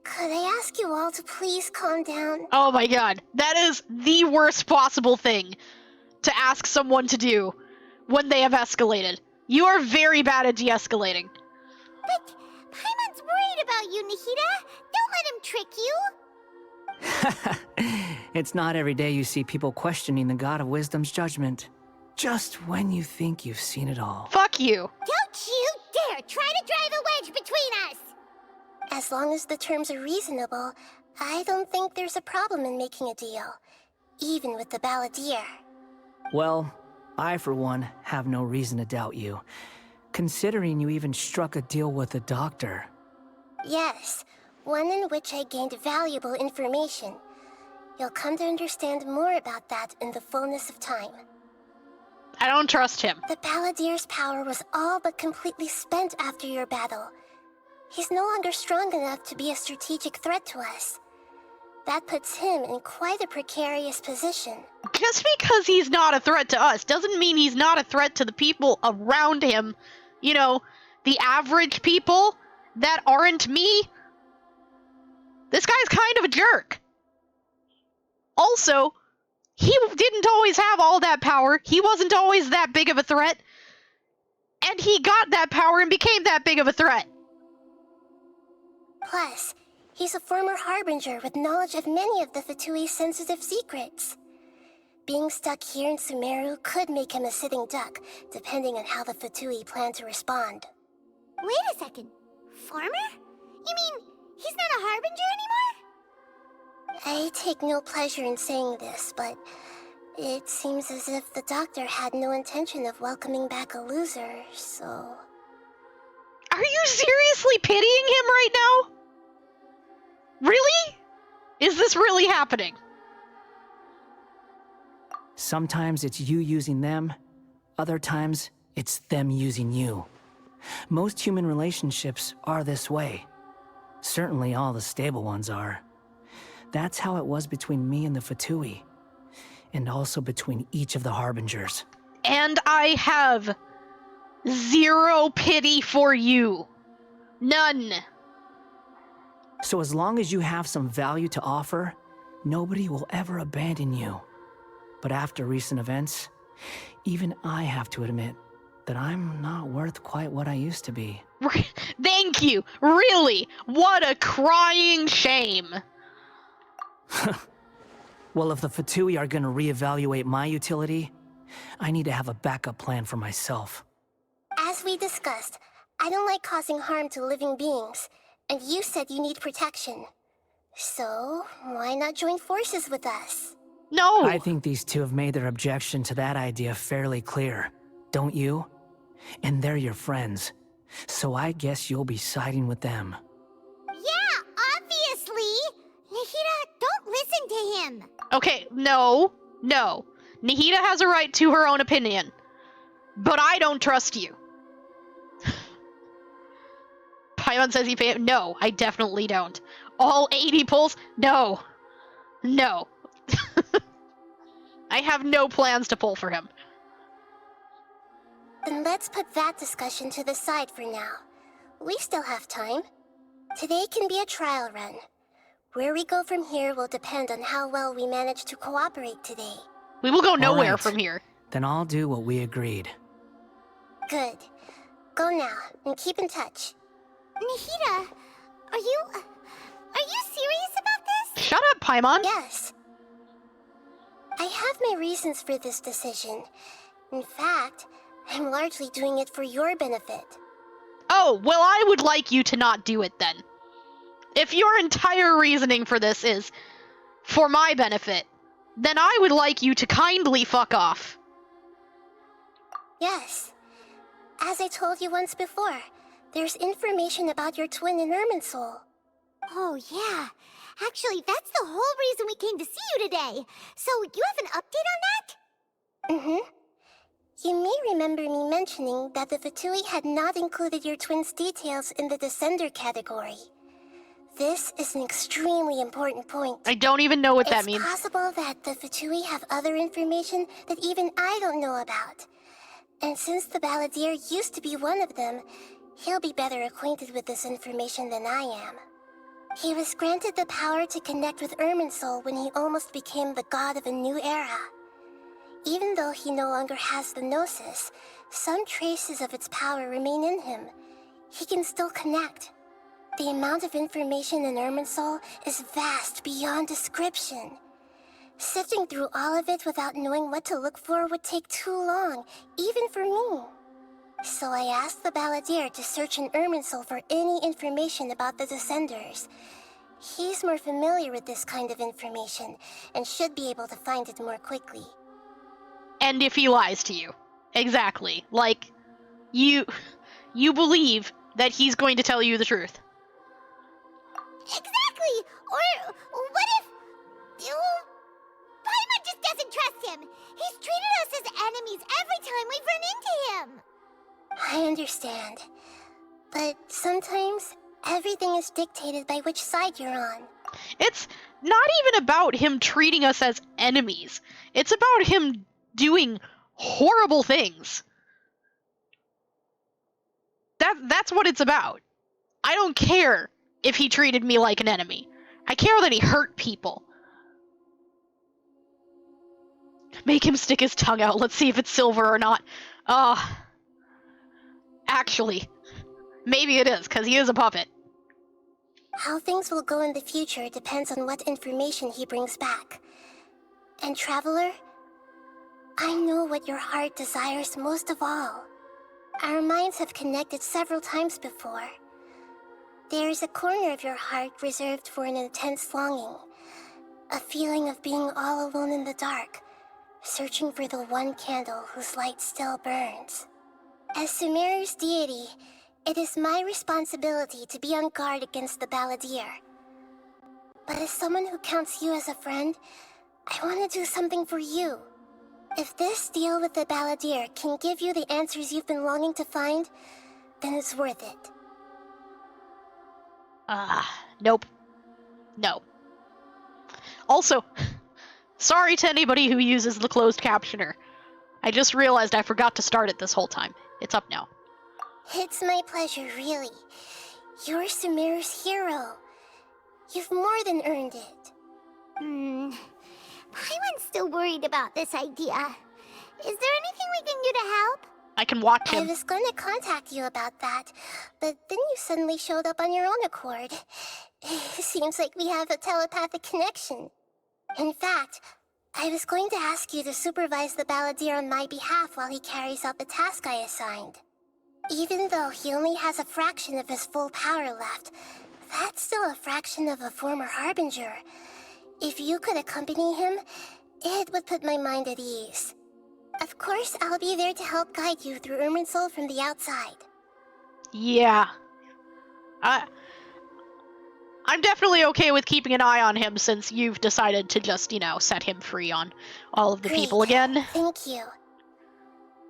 Could I ask you all to please calm down? Oh my god. That is the worst possible thing to ask someone to do when they have escalated. You are very bad at de-escalating. But Paimon's worried about you, Nahida. Don't let him trick you. It's not every day you see people questioning the God of Wisdom's judgment. Just when you think you've seen it all. Fuck you. Don't you dare try to drive a wedge between us! As long as the terms are reasonable, I don't think there's a problem in making a deal. Even with the Balladeer. Well, I for one have no reason to doubt you, considering you even struck a deal with the doctor. Yes, one in which I gained valuable information. You'll come to understand more about that in the fullness of time. I don't trust him. The Balladeer's power was all but completely spent after your battle. He's no longer strong enough to be a strategic threat to us. That puts him in quite a precarious position. Just because he's not a threat to us doesn't mean he's not a threat to the people around him. You know, the average people that aren't me. This guy's kind of a jerk. Also, he didn't always have all that power. He wasn't always that big of a threat. And he got that power and became that big of a threat. Plus, he's a former Harbinger with knowledge of many of the Fatui's sensitive secrets. Being stuck here in Sumeru could make him a sitting duck, depending on how the Fatui plan to respond. Wait a second. Farmer? You mean he's not a Harbinger anymore? I take no pleasure in saying this, but it seems as if the doctor had no intention of welcoming back a loser, so... Are you seriously pitying him right now? Really? Is this really happening? Sometimes it's you using them, other times it's them using you. Most human relationships are this way. Certainly all the stable ones are. That's how it was between me and the Fatui, and also between each of the Harbingers. And I have zero pity for you. None. So as long as you have some value to offer, nobody will ever abandon you. But after recent events, even I have to admit that I'm not worth quite what I used to be. Thank you. Really? What a crying shame. Well, if the Fatui are gonna reevaluate my utility, I need to have a backup plan for myself. As we discussed, I don't like causing harm to living beings, and you said you need protection. So, why not join forces with us? No. I think these two have made their objection to that idea fairly clear, don't you? And they're your friends, so I guess you'll be siding with them. Yeah, obviously. Nahida, don't listen to him. Okay, no. Nahida has a right to her own opinion. But I don't trust you. Paimon says he paid. No, I definitely don't. All 80 pulls? No. I have no plans to pull for him. Then let's put that discussion to the side for now. We still have time. Today can be a trial run. Where we go from here will depend on how well we manage to cooperate today. We will go nowhere right. from here. Then I'll do what we agreed. Good. Go now, and keep in touch. Nahida, are you serious about this? Shut up, Paimon. Yes. I have my reasons for this decision. In fact, I'm largely doing it for your benefit. Oh, well, I would like you to not do it then. If your entire reasoning for this is for my benefit, then I would like you to kindly fuck off. Yes. As I told you once before, there's information about your twin in Irminsul. Oh, yeah. Actually, that's the whole reason we came to see you today. So, you have an update on that? Mm-hmm. You may remember me mentioning that the Fatui had not included your twin's details in the Descender category. This is an extremely important point. I don't even know what that means. It's possible that the Fatui have other information that even I don't know about. And since the Balladeer used to be one of them, he'll be better acquainted with this information than I am. He was granted the power to connect with Irminsul when he almost became the god of a new era. Even though he no longer has the Gnosis, some traces of its power remain in him. He can still connect. The amount of information in Irminsul is vast beyond description. Sifting through all of it without knowing what to look for would take too long, even for me. So I asked the Balladeer to search in Irminsul for any information about the Descenders. He's more familiar with this kind of information, and should be able to find it more quickly. And if he lies to you. Exactly. Like, you believe that he's going to tell you the truth. Exactly! Or what if... Paimon just doesn't trust him! He's treated us as enemies every time we've run into him! I understand. But sometimes, everything is dictated by which side you're on. It's not even about him treating us as enemies. It's about him doing horrible things. That's what it's about. I don't care if he treated me like an enemy. I care that he hurt people. Make him stick his tongue out. Let's see if it's silver or not. Actually, maybe it is, because he is a puppet. How things will go in the future depends on what information he brings back. And Traveler, I know what your heart desires most of all. Our minds have connected several times before. There is a corner of your heart reserved for an intense longing. A feeling of being all alone in the dark, searching for the one candle whose light still burns. As Sumeru's deity, it is my responsibility to be on guard against the Balladeer. But as someone who counts you as a friend, I want to do something for you. If this deal with the Balladeer can give you the answers you've been longing to find, then it's worth it. Nope. No. Also, sorry to anybody who uses the closed captioner. I just realized I forgot to start it this whole time. It's up now. It's my pleasure, really. You're Sumeru's hero. You've more than earned it. Paimon's still worried about this idea. Is there anything we can do to help? I can watch I him. was going to contact you about that, but then you suddenly showed up on your own accord. Seems like we have a telepathic connection. In fact, I was going to ask you to supervise the Balladeer on my behalf while he carries out the task I assigned. Even though he only has a fraction of his full power left, that's still a fraction of a former Harbinger. If you could accompany him, it would put my mind at ease. Of course, I'll be there to help guide you through Irminsul from the outside. Yeah. I'm definitely okay with keeping an eye on him since you've decided to just, set him free on all of the people Great. again. Thank you.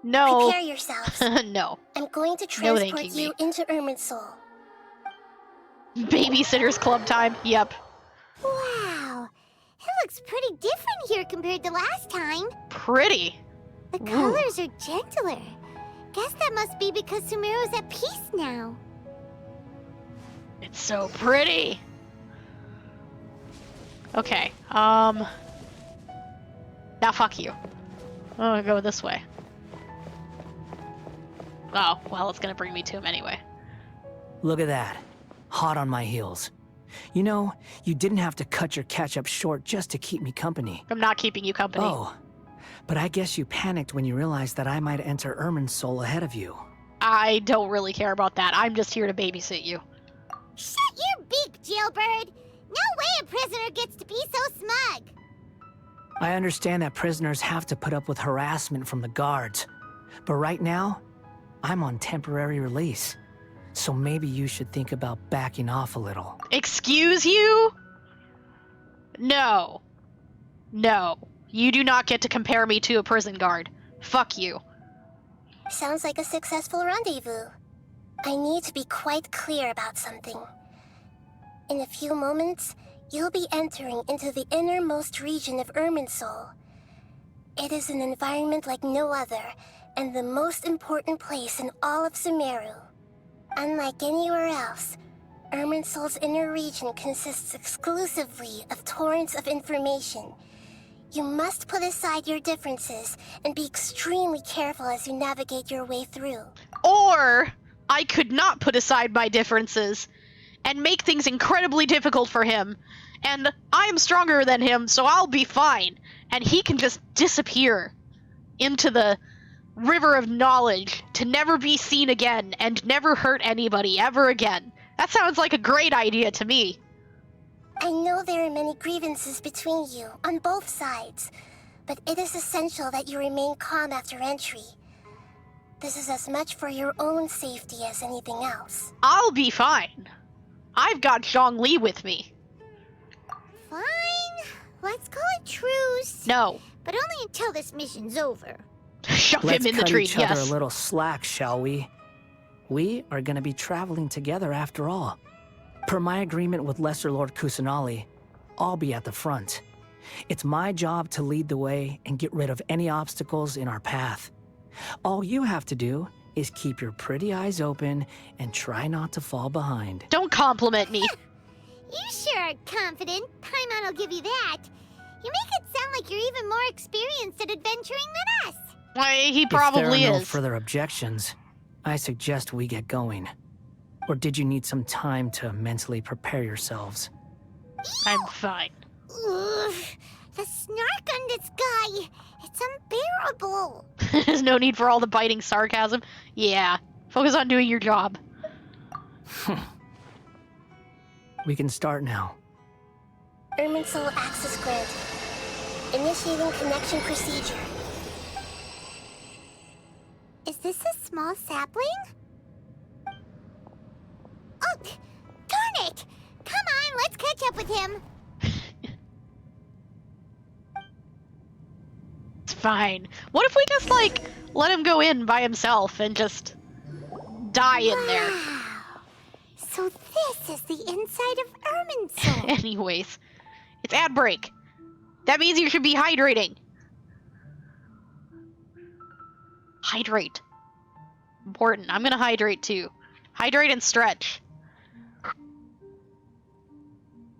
No. Prepare yourselves. No. I'm going to No transport thanking you me. into Irminsul. Babysitter's club time. Yep. Wow. It looks pretty different here compared to last time. Pretty. The colors are gentler. Guess that must be because Sumeru's at peace now. It's so pretty. Okay, now fuck you. I'm gonna go this way. Oh, well, it's gonna bring me to him anyway. Look at that. Hot on my heels. You know, you didn't have to cut your catch-up short just to keep me company. I'm not keeping you company. Oh, but I guess you panicked when you realized that I might enter Irminsul ahead of you. I don't really care about that. I'm just here to babysit you. Shut your beak, jailbird! No way a prisoner gets to be so smug! I understand that prisoners have to put up with harassment from the guards, but right now, I'm on temporary release. So maybe you should think about backing off a little. Excuse you? No. No. You do not get to compare me to a prison guard. Fuck you. Sounds like a successful rendezvous. I need to be quite clear about something. In a few moments, you'll be entering into the innermost region of Irminsul. It is an environment like no other, and the most important place in all of Sumeru. Unlike anywhere else, Irminsul's inner region consists exclusively of torrents of information. You must put aside your differences and be extremely careful as you navigate your way through. Or I could not put aside my differences and make things incredibly difficult for him. And I am stronger than him, so I'll be fine. And he can just disappear into the river of knowledge to never be seen again and never hurt anybody ever again. That sounds like a great idea to me. I know there are many grievances between you, on both sides, but it is essential that you remain calm after entry. This is as much for your own safety as anything else. I'll be fine. I've got Zhongli with me. Fine. Let's call it truce. No. But only until this mission's over. Shove Let's him in the cut tree, each other yes. a little slack, shall we? We are going to be traveling together after all. Per my agreement with Lesser Lord Kusanali, I'll be at the front. It's my job to lead the way and get rid of any obstacles in our path. All you have to do is keep your pretty eyes open and try not to fall behind. Don't compliment me. You sure are confident. Paimon will give you that. You make it sound like you're even more experienced at adventuring than us. Why, he If there probably are no is. further objections, I suggest we get going. Or did you need some time to mentally prepare yourselves? I'm fine. Ugh, the snark on this guy. It's unbearable. There's no need for all the biting sarcasm. Yeah. Focus on doing your job. We can start now. Irminsul access granted. Initiating connection procedure. Is this a small sapling? Oh, darn it! Come on, let's catch up with him. It's fine. What if we just, like, let him go in by himself and just die in there? Wow. So this is the inside of Irminsul. Anyways, it's ad break. That means you should be hydrating. Hydrate. Important. I'm gonna hydrate too. Hydrate and stretch.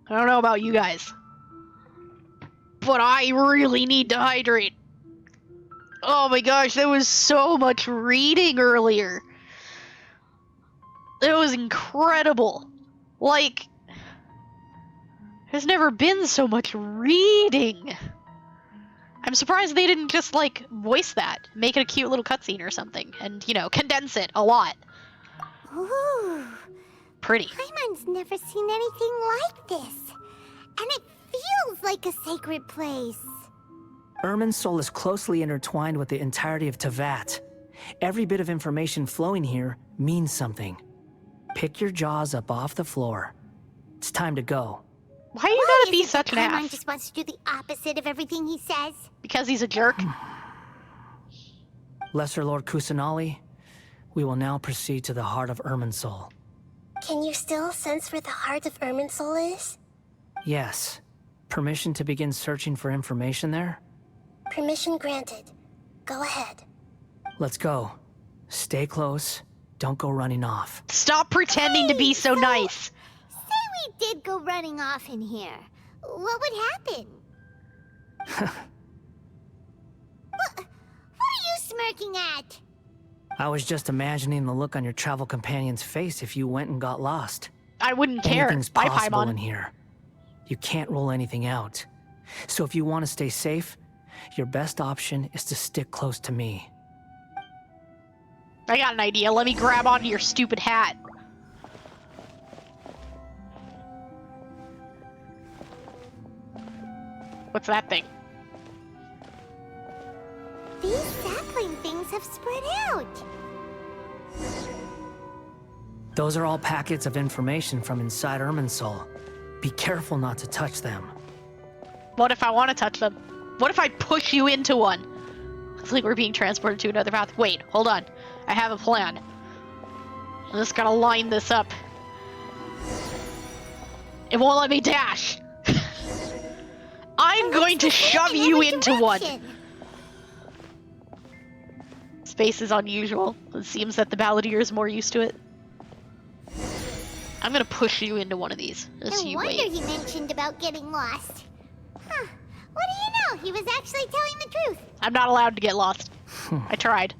I don't know about you guys, but I really need to hydrate. Oh my gosh, there was so much reading earlier. It was incredible. Like, there's never been so much reading. I'm surprised they didn't just, like, voice that. Make it a cute little cutscene or something. And, you know, condense it a lot. Ooh. Pretty. Paimon's never seen anything like this. And it feels like a sacred place. Irminsul is closely intertwined with the entirety of Tevat. Every bit of information flowing here means something. Pick your jaws up off the floor. It's time to go. Why are you Why gotta be is it such an that Paimon ass? just wants to do the opposite of everything he says? Because he's a jerk? Lesser Lord Kusanali, we will now proceed to the heart of Irminsul. Can you still sense where the heart of Irminsul is? Yes. Permission to begin searching for information there? Permission granted. Go ahead. Let's go. Stay close. Don't go running off. Stop pretending to be so nice. Say we did go running off in here. what would happen? What are you smirking at? I was just imagining the look on your travel companion's face if you went and got lost. I wouldn't care. Anything's Bye, possible Paimon. in here. You can't rule anything out. So if you want to stay safe, your best option is to stick close to me. I got an idea. Let me grab onto your stupid hat. What's that thing? These sapling things have spread out. Those are all packets of information from inside Irminsul. Be careful not to touch them. What if I want to touch them? What if I push you into one? It's like we're being transported to another path. Wait, hold on. I have a plan. I'm just gonna line this up. It won't let me dash. I'm going to shove you into one. Space is unusual. It seems that the Balladeer is more used to it. I'm gonna push you into one of these. Just No you wonder wait. he mentioned about getting lost. Huh. What do you know? He was actually telling the truth. I'm not allowed to get lost. I tried.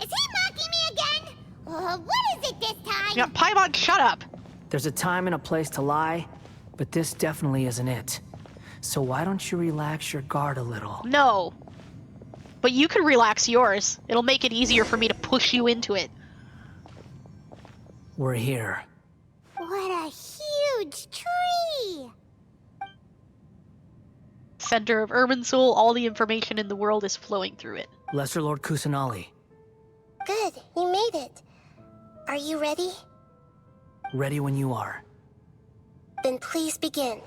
Is he mocking me again? What is it this time? Yeah, Paimon, shut up. There's a time and a place to lie, but this definitely isn't it. So why don't you relax your guard a little? No. But you can relax yours. It'll make it easier for me to push you into it. We're here. What a huge tree! Center of Irminsul, all the information in the world is flowing through it. Lesser Lord Kusanali, Good, you made it. Are you ready? ready when you are. Then please begin.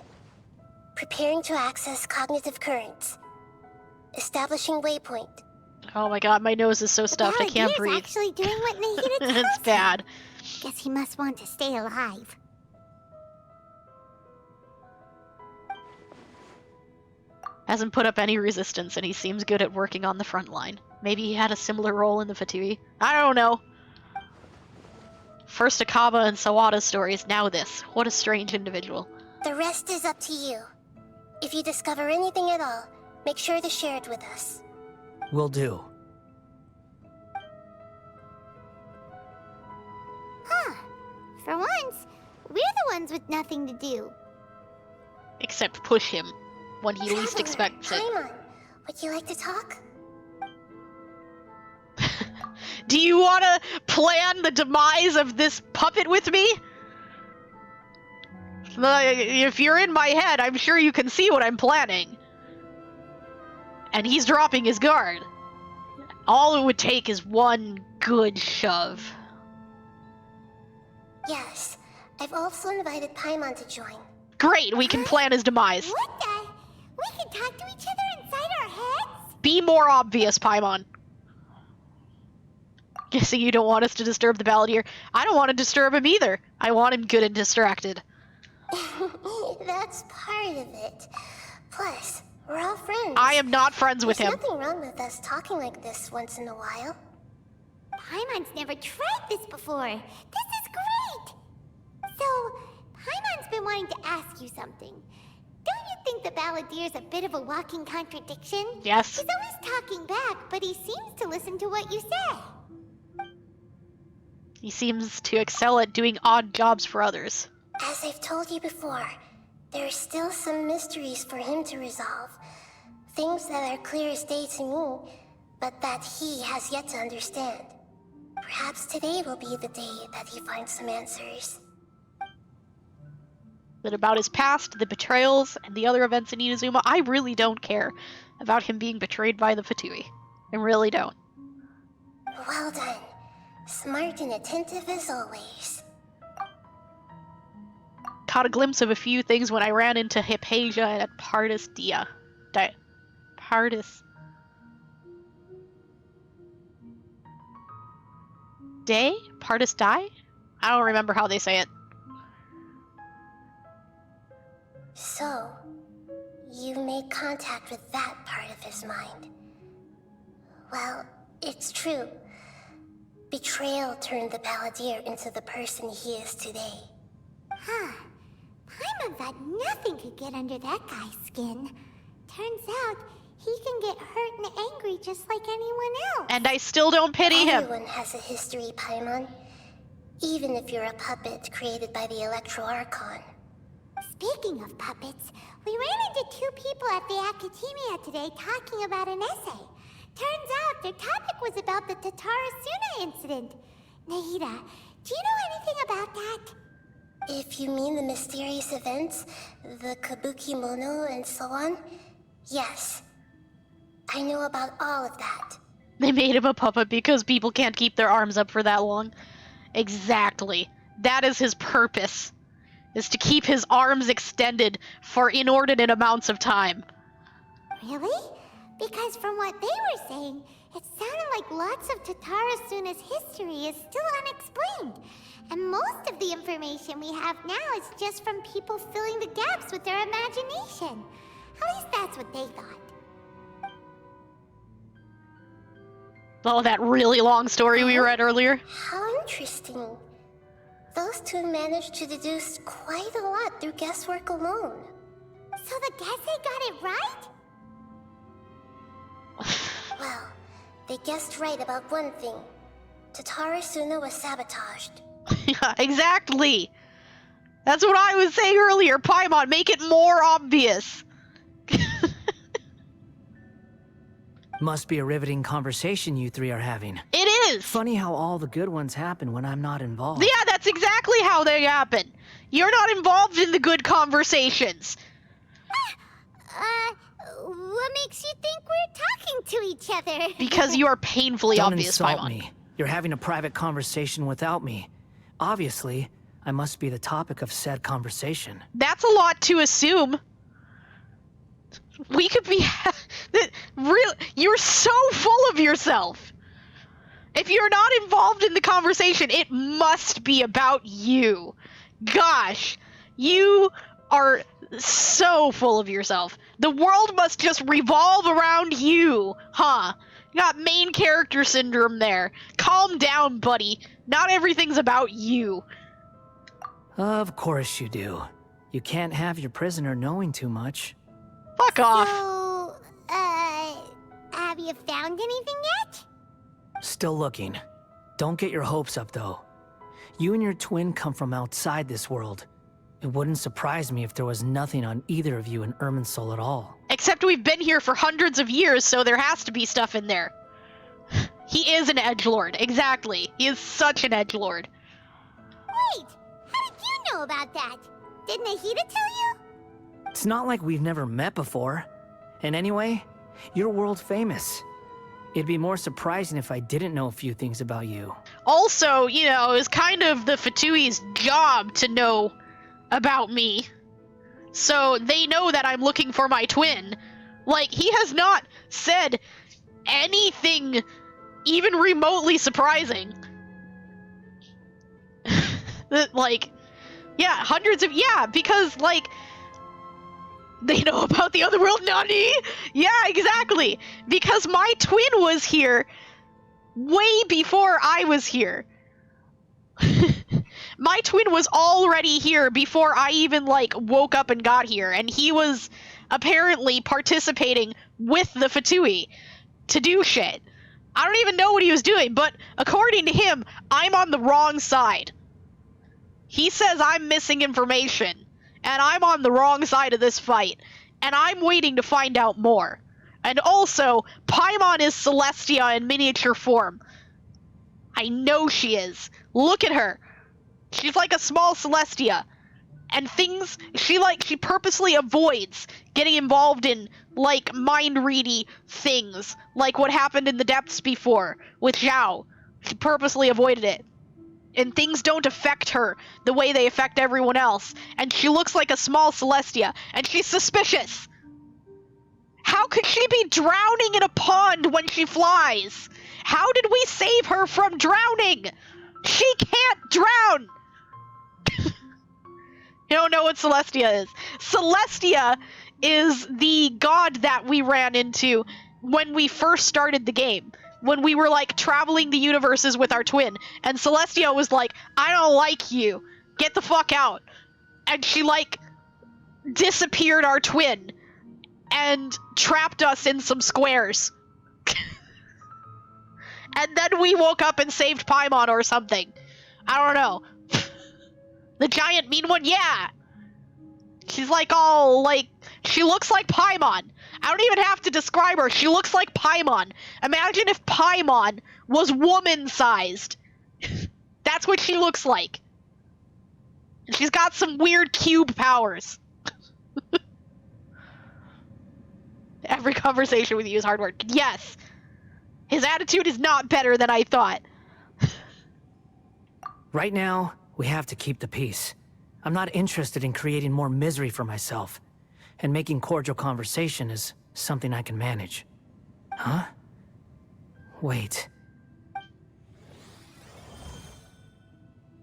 Preparing to access cognitive currents. Establishing waypoint. Oh my god, my nose is so stuffed, I can't Balladeer's breathe. actually doing what Nahida tells It's bad. him. Guess he must want to stay alive. Hasn't put up any resistance, and he seems good at working on the front line. Maybe he had a similar role in the Fatui. I don't know. First Akaba and Sawada's stories, now this. What a strange individual. The rest is up to you. If you discover anything at all, make sure to share it with us. Will do. Huh. For once, we're the ones with nothing to do. Except push him when he least Traveler, expects it. Paimon, would you like to talk? Do you want to plan the demise of this puppet with me? If you're in my head, I'm sure you can see what I'm planning. And he's dropping his guard. All it would take is one good shove. Yes. I've also invited Paimon to join. Great, we can plan his demise. What the? We can talk to each other inside our heads? Be more obvious, Paimon. Guessing you don't want us to disturb the Balladeer. I don't want to disturb him either. I want him good and distracted. That's part of it. Plus, we're all friends. I am not friends with There's him. nothing wrong with us talking like this once in a while. Paimon's never tried this before. This is great! So, Paimon's been wanting to ask you something. Don't you think the Balladeer's a bit of a walking contradiction? Yes. He's always talking back, but he seems to listen to what you say. He seems to excel at doing odd jobs for others. As I've told you before, there are still some mysteries for him to resolve. Things that are clear as day to me, but that he has yet to understand. Perhaps today will be the day that he finds some answers. But about his past, the betrayals, and the other events in Inazuma, I really don't care about him being betrayed by the Fatui. I really don't. Well done. Smart and attentive as always. Caught a glimpse of a few things when I ran into Hypatia at Pardis Dia. Pardis... Day? Pardis Die? I don't remember how they say it. So, you made contact with that part of his mind. Well, it's true. Betrayal turned the Balladeer into the person he is today. Huh. Paimon have thought nothing could get under that guy's skin. Turns out, he can get hurt and angry just like anyone else. And I still don't pity him. Everyone has a history, Paimon. Even if you're a puppet created by the Electro Archon. Speaking of puppets, we ran into two people at the Academia today talking about an essay. Turns out their topic was about the Tatarasuna incident. Nahida, do you know anything about that? If you mean the mysterious events, the kabuki mono and so on, yes. I know about all of that. They made him a puppet because people can't keep their arms up for that long. Exactly. That is his purpose. Is to keep his arms extended for inordinate amounts of time. Really? Because from what they were saying, it sounded like lots of Tatarasuna's history is still unexplained. And most of the information we have now is just from people filling the gaps with their imagination. At least that's what they thought. Oh, that really long story we read earlier. How interesting. Those two managed to deduce quite a lot through guesswork alone. So the Gese got it right? Well, they guessed right about one thing. Tatarasuna was sabotaged. Yeah, exactly. That's what I was saying earlier. Paimon, make it more obvious. Must be a riveting conversation you three are having. It is. Funny how all the good ones happen when I'm not involved. Yeah, that's exactly how they happen. You're not involved in the good conversations. What makes you think we're talking to each other? Because you are painfully Don't obvious, insult Paimon. me. You're having a private conversation without me. Obviously, I must be the topic of said conversation. That's a lot to assume. We could be... You're so full of yourself. If you're not involved in the conversation, it must be about you. Gosh, you are so full of yourself. The world must just revolve around you, huh? You got main character syndrome there. Calm down, buddy. Not everything's about you. Of course you do. You can't have your prisoner knowing too much. Fuck off. So, have you found anything yet? Still looking. Don't get your hopes up, though. You and your twin come from outside this world. It wouldn't surprise me if there was nothing on either of you in Irminsul at all. Except we've been here for hundreds of years, so there has to be stuff in there. He is an edgelord, exactly. He is such an edgelord. Wait, how did you know about that? Did Nahida tell you? It's not like we've never met before. And anyway, you're world famous. It'd be more surprising if I didn't know a few things about you. Also, you know, it's kind of the Fatui's job to know about me. So they know that I'm looking for my twin. Like, he has not said anything even remotely surprising. Like, yeah, because, like, they know about the other world, Nani? Yeah, exactly. Because my twin was here way before I was here. My twin was already here before I even, like, woke up and got here. And he was apparently participating with the Fatui to do shit. I don't even know what he was doing, but according to him, I'm on the wrong side. He says I'm missing information. And I'm on the wrong side of this fight. And I'm waiting to find out more. And also, Paimon is Celestia in miniature form. I know she is. Look at her. She's like a small Celestia. And things, she purposely avoids getting involved in, like, mind-ready things. Like what happened in the depths before, with Zhao. She purposely avoided it. And things don't affect her the way they affect everyone else. And she looks like a small Celestia, and she's suspicious. How could she be drowning in a pond when she flies? How did we save her from drowning? She can't drown! You don't know what Celestia is. Celestia is the god that we ran into when we first started the game. When we were, like, traveling the universes with our twin. And Celestia was like, I don't like you. Get the fuck out. And she, like, disappeared our twin and trapped us in some squares. And then we woke up and saved Paimon or something. I don't know. The giant mean one, yeah. She's like all like, she looks like Paimon. I don't even have to describe her. She looks like Paimon. Imagine if Paimon was woman-sized. That's what she looks like. And she's got some weird cube powers. Every conversation with you is hard work. Yes. His attitude is not better than I thought. Right now, we have to keep the peace. I'm not interested in creating more misery for myself. And making cordial conversation is something I can manage. Huh? Wait.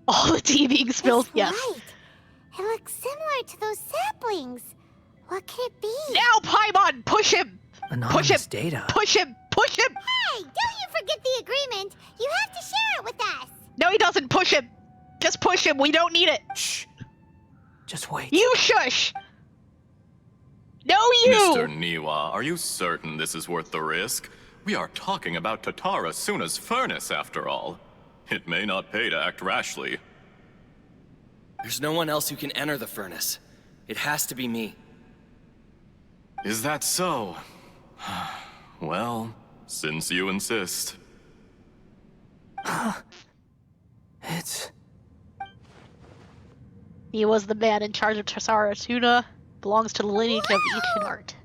All the tea being spilled, That's yes. right. It looks similar to those saplings. What could it be? Now, Paimon, push him! Anonymous data. Push him! Push him! Hey, don't you forget the agreement. You have to share it with us. No, he doesn't. Push him. Just push him. We don't need it. Shh. Just wait. You shush. No, you. Mr. Niwa, are you certain this is worth the risk? We are talking about Tatara Suna's furnace, after all. It may not pay to act rashly. There's no one else who can enter the furnace. It has to be me. Is that so? Well, since you insist. It's... He was the man in charge of Tatara Suna. Belongs to the lineage of ancient art.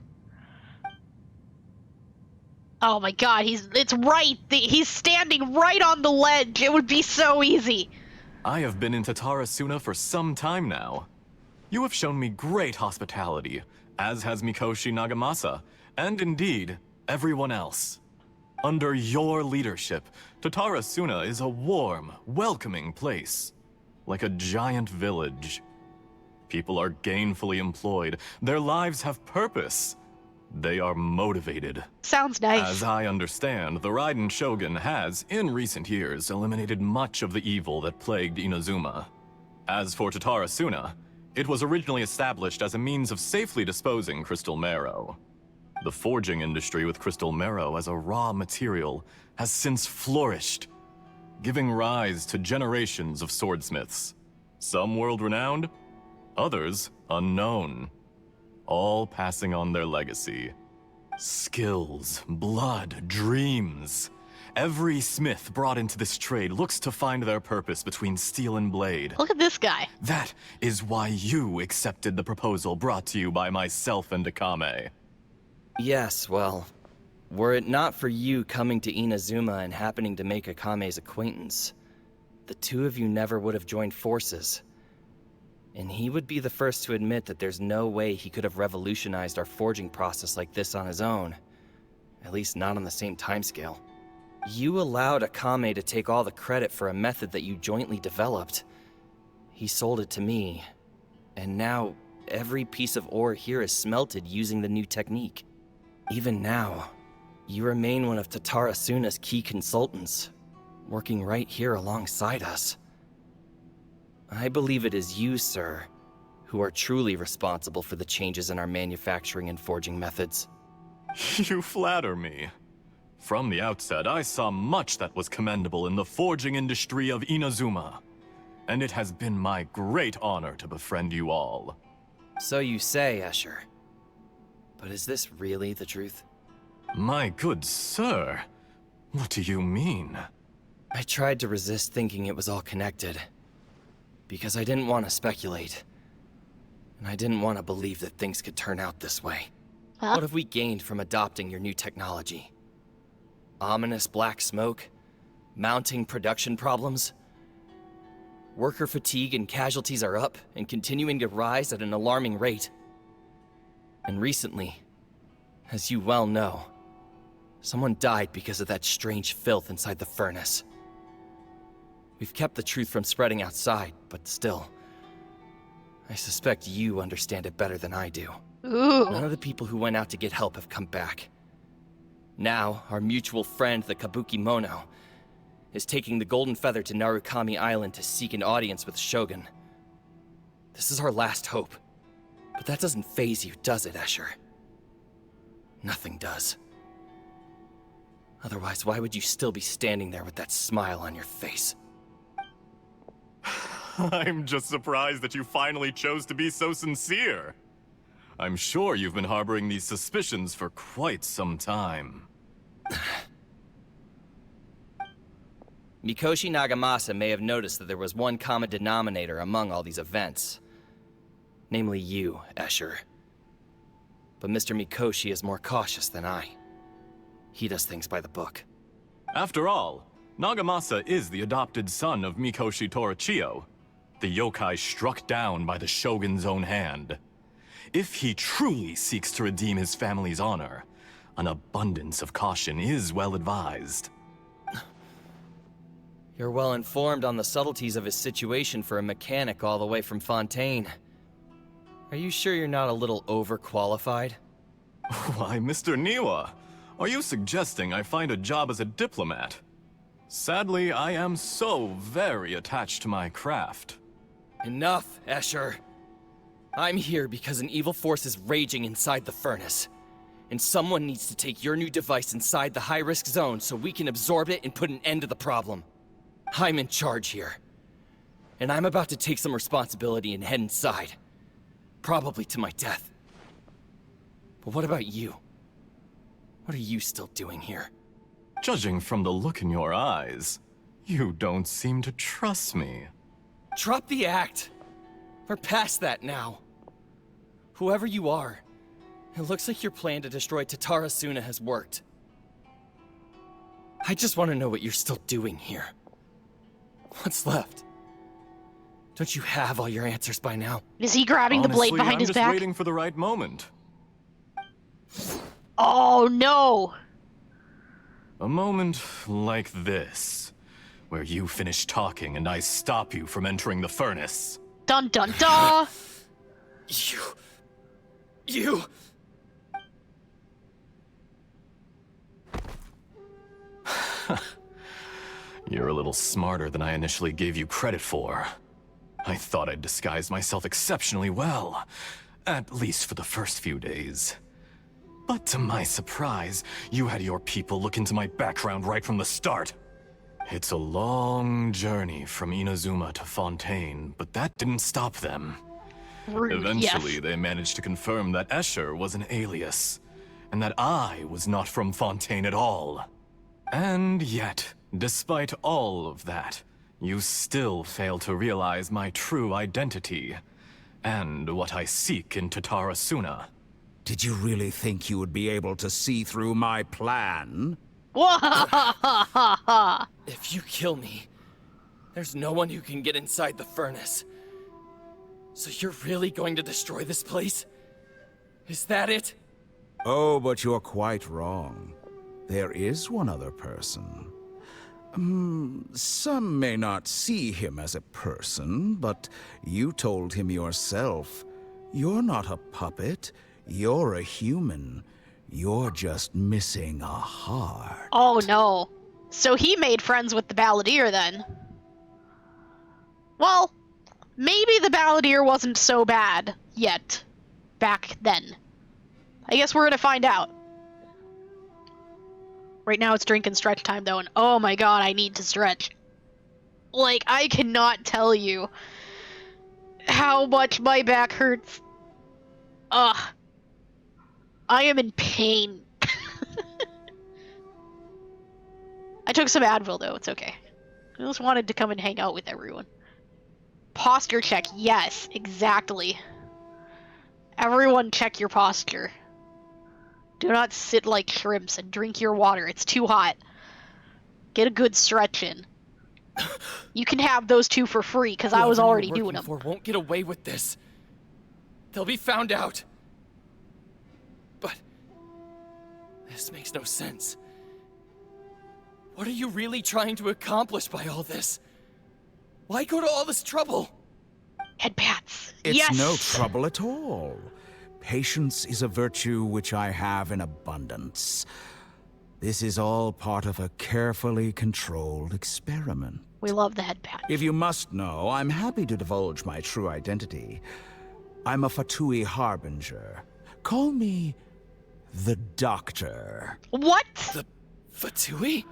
Oh my god, it's right. He's standing right on the ledge. It would be so easy. I have been in Tatara Suna for some time now. You have shown me great hospitality, as has Mikoshi Nagamasa, and indeed, everyone else. Under your leadership, Tatara Suna is a warm, welcoming place. Like a giant village. People are gainfully employed. Their lives have purpose. They are motivated. Sounds nice. As I understand, the Raiden Shogun has, in recent years, eliminated much of the evil that plagued Inazuma. As for Tatara Suna, it was originally established as a means of safely disposing crystal marrow. The forging industry with crystal marrow as a raw material has since flourished, giving rise to generations of swordsmiths. Some world-renowned, others unknown. All passing on their legacy. Skills, blood, dreams. Every smith brought into this trade looks to find their purpose between steel and blade. Look at this guy. That is why you accepted the proposal brought to you by myself and Akame. Yes, well, were it not for you coming to Inazuma and happening to make Akame's acquaintance, the two of you never would have joined forces. And he would be the first to admit that there's no way he could have revolutionized our forging process like this on his own. At least not on the same timescale. You allowed Akame to take all the credit for a method that you jointly developed. He sold it to me, and now every piece of ore here is smelted using the new technique. Even now, you remain one of Tatara Suna's key consultants, working right here alongside us. I believe it is you, sir, who are truly responsible for the changes in our manufacturing and forging methods. You flatter me. From the outset, I saw much that was commendable in the forging industry of Inazuma. And it has been my great honor to befriend you all. So you say, Escher. But is this really the truth? My good sir, what do you mean? I tried to resist thinking it was all connected. Because I didn't want to speculate. And I didn't want to believe that things could turn out this way. Huh? What have we gained from adopting your new technology? Ominous black smoke? Mounting production problems? Worker fatigue and casualties are up and continuing to rise at an alarming rate. And recently, as you well know, someone died because of that strange filth inside the furnace. We've kept the truth from spreading outside, but still, I suspect you understand it better than I do. Ooh. None of the people who went out to get help have come back. Now, our mutual friend, the Kabuki Mono, is taking the Golden Feather to Narukami Island to seek an audience with Shogun. This is our last hope. But that doesn't faze you, does it, Escher? Nothing does. Otherwise, why would you still be standing there with that smile on your face? I'm just surprised that you finally chose to be so sincere. I'm sure you've been harboring these suspicions for quite some time. Mikoshi Nagamasa may have noticed that there was one common denominator among all these events. Namely you, Escher. But Mr. Mikoshi is more cautious than I. He does things by the book. After all, Nagamasa is the adopted son of Mikoshi Torichio, the yokai struck down by the Shogun's own hand. If he truly seeks to redeem his family's honor, an abundance of caution is well advised. You're well informed on the subtleties of his situation for a mechanic all the way from Fontaine. Are you sure you're not a little overqualified? Why, Mr. Niwa, are you suggesting I find a job as a diplomat? Sadly, I am so very attached to my craft. Enough, Escher. I'm here because an evil force is raging inside the furnace. And someone needs to take your new device inside the high-risk zone so we can absorb it and put an end to the problem. I'm in charge here. And I'm about to take some responsibility and head inside. Probably to my death. But what about you? What are you still doing here? Judging from the look in your eyes, you don't seem to trust me. Drop the act! We're past that now. Whoever you are, it looks like your plan to destroy Tatarasuna has worked. I just want to know what you're still doing here. What's left? Don't you have all your answers by now? Is he grabbing the blade behind his I'm back? just waiting for the right moment. Oh no! A moment like this, where you finish talking and I stop you from entering the furnace. Dun dun dun! You... You're a little smarter than I initially gave you credit for. I thought I'd disguised myself exceptionally well, at least for the first few days. But to my surprise, you had your people look into my background right from the start. It's a long journey from Inazuma to Fontaine, but that didn't stop them. Rude, Eventually, yes. they managed to confirm that Escher was an alias, and that I was not from Fontaine at all. And yet, despite all of that, you still fail to realize my true identity, and what I seek in Tatarasuna. Did you really think you would be able to see through my plan? If you kill me, there's no one who can get inside the furnace. So you're really going to destroy this place? Is that it? Oh, but you're quite wrong. There is one other person. Some may not see him as a person, but you told him yourself. You're not a puppet. You're a human. You're just missing a heart. Oh no. So he made friends with the Balladeer then. Well, maybe the Balladeer wasn't so bad yet. Back then. I guess we're gonna find out. Right now it's drink and stretch time though, and oh my god, I need to stretch. Like, I cannot tell you how much my back hurts. Ugh. I am in pain. I took some Advil though, it's okay. I just wanted to come and hang out with everyone. Posture check, yes, exactly. Everyone check your posture. Do not sit like shrimps and drink your water, it's too hot. Get a good stretch in. You can have those two for free, because I was already doing them. Won't get away with this. They'll be found out. But this makes no sense. What are you really trying to accomplish by all this? Why go to all this trouble? Headpats. It's Yes! no trouble at all. Patience is a virtue which I have in abundance. This is all part of a carefully controlled experiment. We love the headpat. If you must know, I'm happy to divulge my true identity. I'm a Fatui harbinger. Call me the Doctor. What? The Fatui?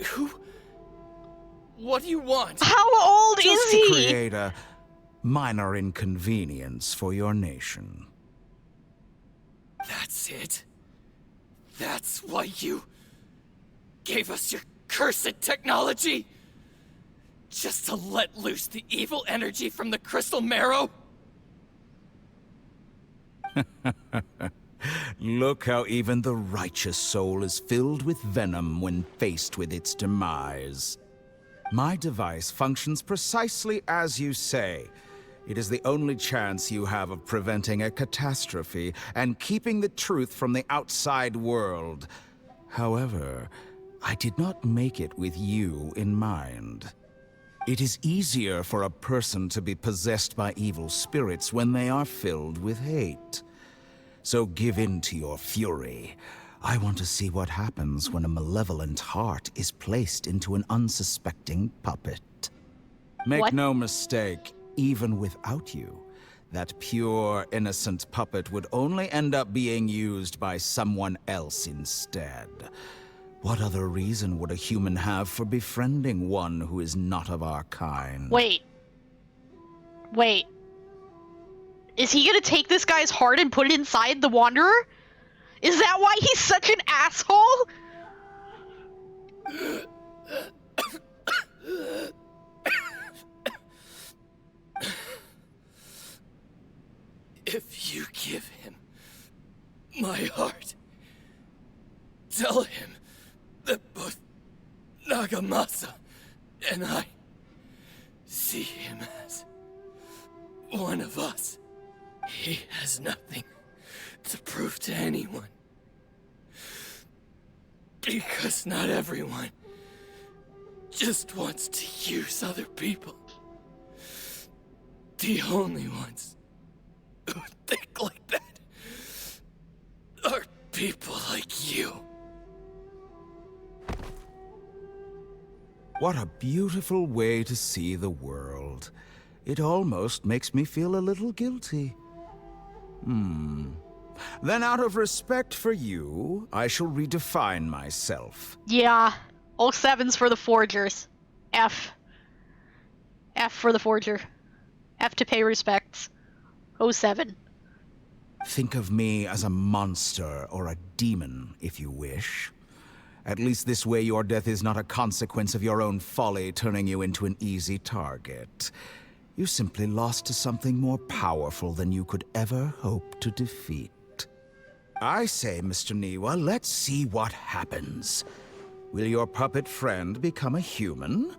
Who? What do you want? How old Just is to he? create a minor inconvenience for your nation. That's it? That's why you gave us your cursed technology? Just to let loose the evil energy from the crystal marrow? Look how even the righteous soul is filled with venom when faced with its demise. My device functions precisely as you say. It is the only chance you have of preventing a catastrophe and keeping the truth from the outside world. However, I did not make it with you in mind. It is easier for a person to be possessed by evil spirits when they are filled with hate. So give in to your fury. I want to see what happens when a malevolent heart is placed into an unsuspecting puppet. Make What? no mistake, even without you, that pure, innocent puppet would only end up being used by someone else instead. What other reason would a human have for befriending one who is not of our kind? Wait. Wait. Is he gonna take this guy's heart and put it inside the Wanderer? Is that why he's such an asshole? If you give him my heart, tell him that both Nagamasa and I see him as one of us. He has nothing to prove to anyone. Because not everyone just wants to use other people. The only ones who think like that are people like you. What a beautiful way to see the world. It almost makes me feel a little guilty. Then out of respect for you, I shall redefine myself. Yeah. 07's for the Forgers. F. F for the Forger. F to pay respects. 07. Think of me as a monster or a demon, if you wish. At least this way your death is not a consequence of your own folly turning you into an easy target. You simply lost to something more powerful than you could ever hope to defeat. I say, Mr. Niwa, let's see what happens. Will your puppet friend become a human?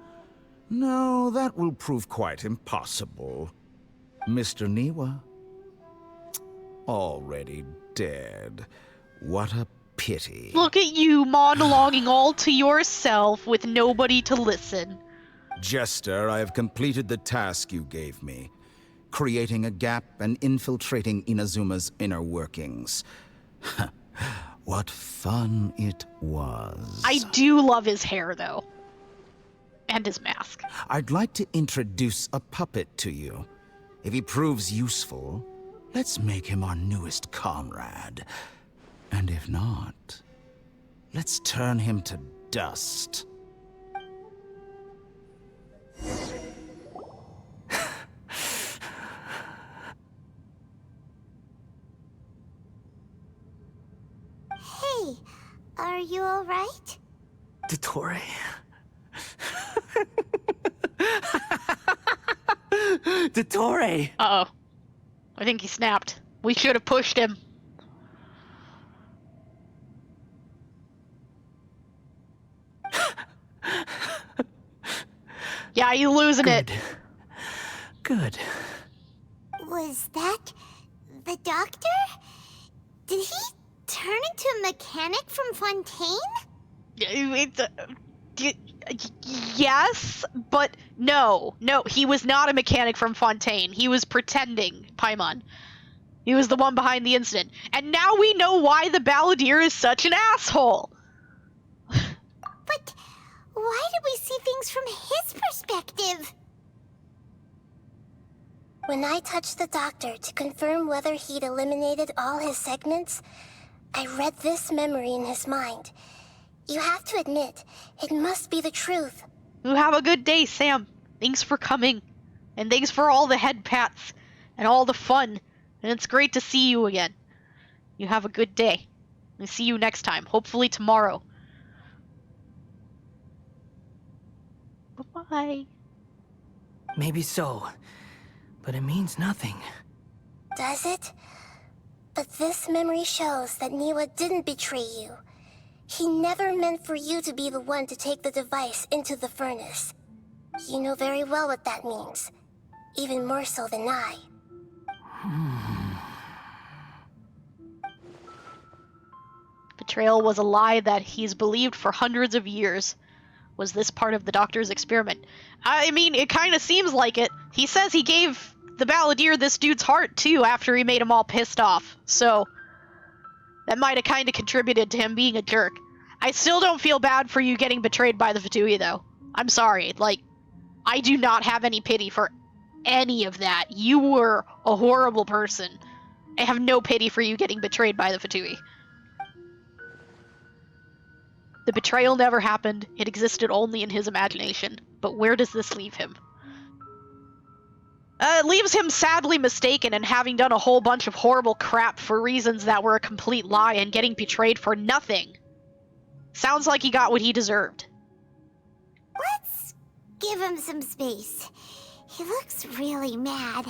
No, that will prove quite impossible. Mr. Niwa? Already dead. What a pity. Look at you monologuing all to yourself with nobody to listen. Jester, I have completed the task you gave me. Creating a gap and infiltrating Inazuma's inner workings. What fun it was. I do love his hair, though. And his mask. I'd like to introduce a puppet to you. If he proves useful, let's make him our newest comrade. And if not, let's turn him to dust. Hey, are you alright? Dottore. Dottore! Uh-oh. I think he snapped. We should have pushed him. Yeah, you losing it. Good. Was that the doctor? Did he turn into a mechanic from Fontaine? Yes, but no. No, he was not a mechanic from Fontaine. He was pretending, Paimon. He was the one behind the incident. And now we know why the Balladeer is such an asshole. But why did we see things from his perspective? When I touched the doctor to confirm whether he'd eliminated all his segments, I read this memory in his mind. You have to admit, it must be the truth. You have a good day, Sam. Thanks for coming. And thanks for all the head pats and all the fun. And it's great to see you again. You have a good day. I'll see you next time, hopefully tomorrow. Bye-bye. Maybe so, but it means nothing. Does it? But this memory shows that Niwa didn't betray you. He never meant for you to be the one to take the device into the furnace. You know very well what that means. Even more so than I. Betrayal was a lie that he's believed for hundreds of years. Was this part of the doctor's experiment? I mean, it kind of seems like it. He says he gave the balladeer this dude's heart, too, after he made him all pissed off. So, that might have kind of contributed to him being a jerk. I still don't feel bad for you getting betrayed by the Fatui, though. I'm sorry. Like, I do not have any pity for any of that. You were a horrible person. I have no pity for you getting betrayed by the Fatui. The betrayal never happened. It existed only in his imagination. But where does this leave him? It leaves him sadly mistaken and having done a whole bunch of horrible crap for reasons that were a complete lie and getting betrayed for nothing. Sounds like he got what he deserved. Let's give him some space. He looks really mad.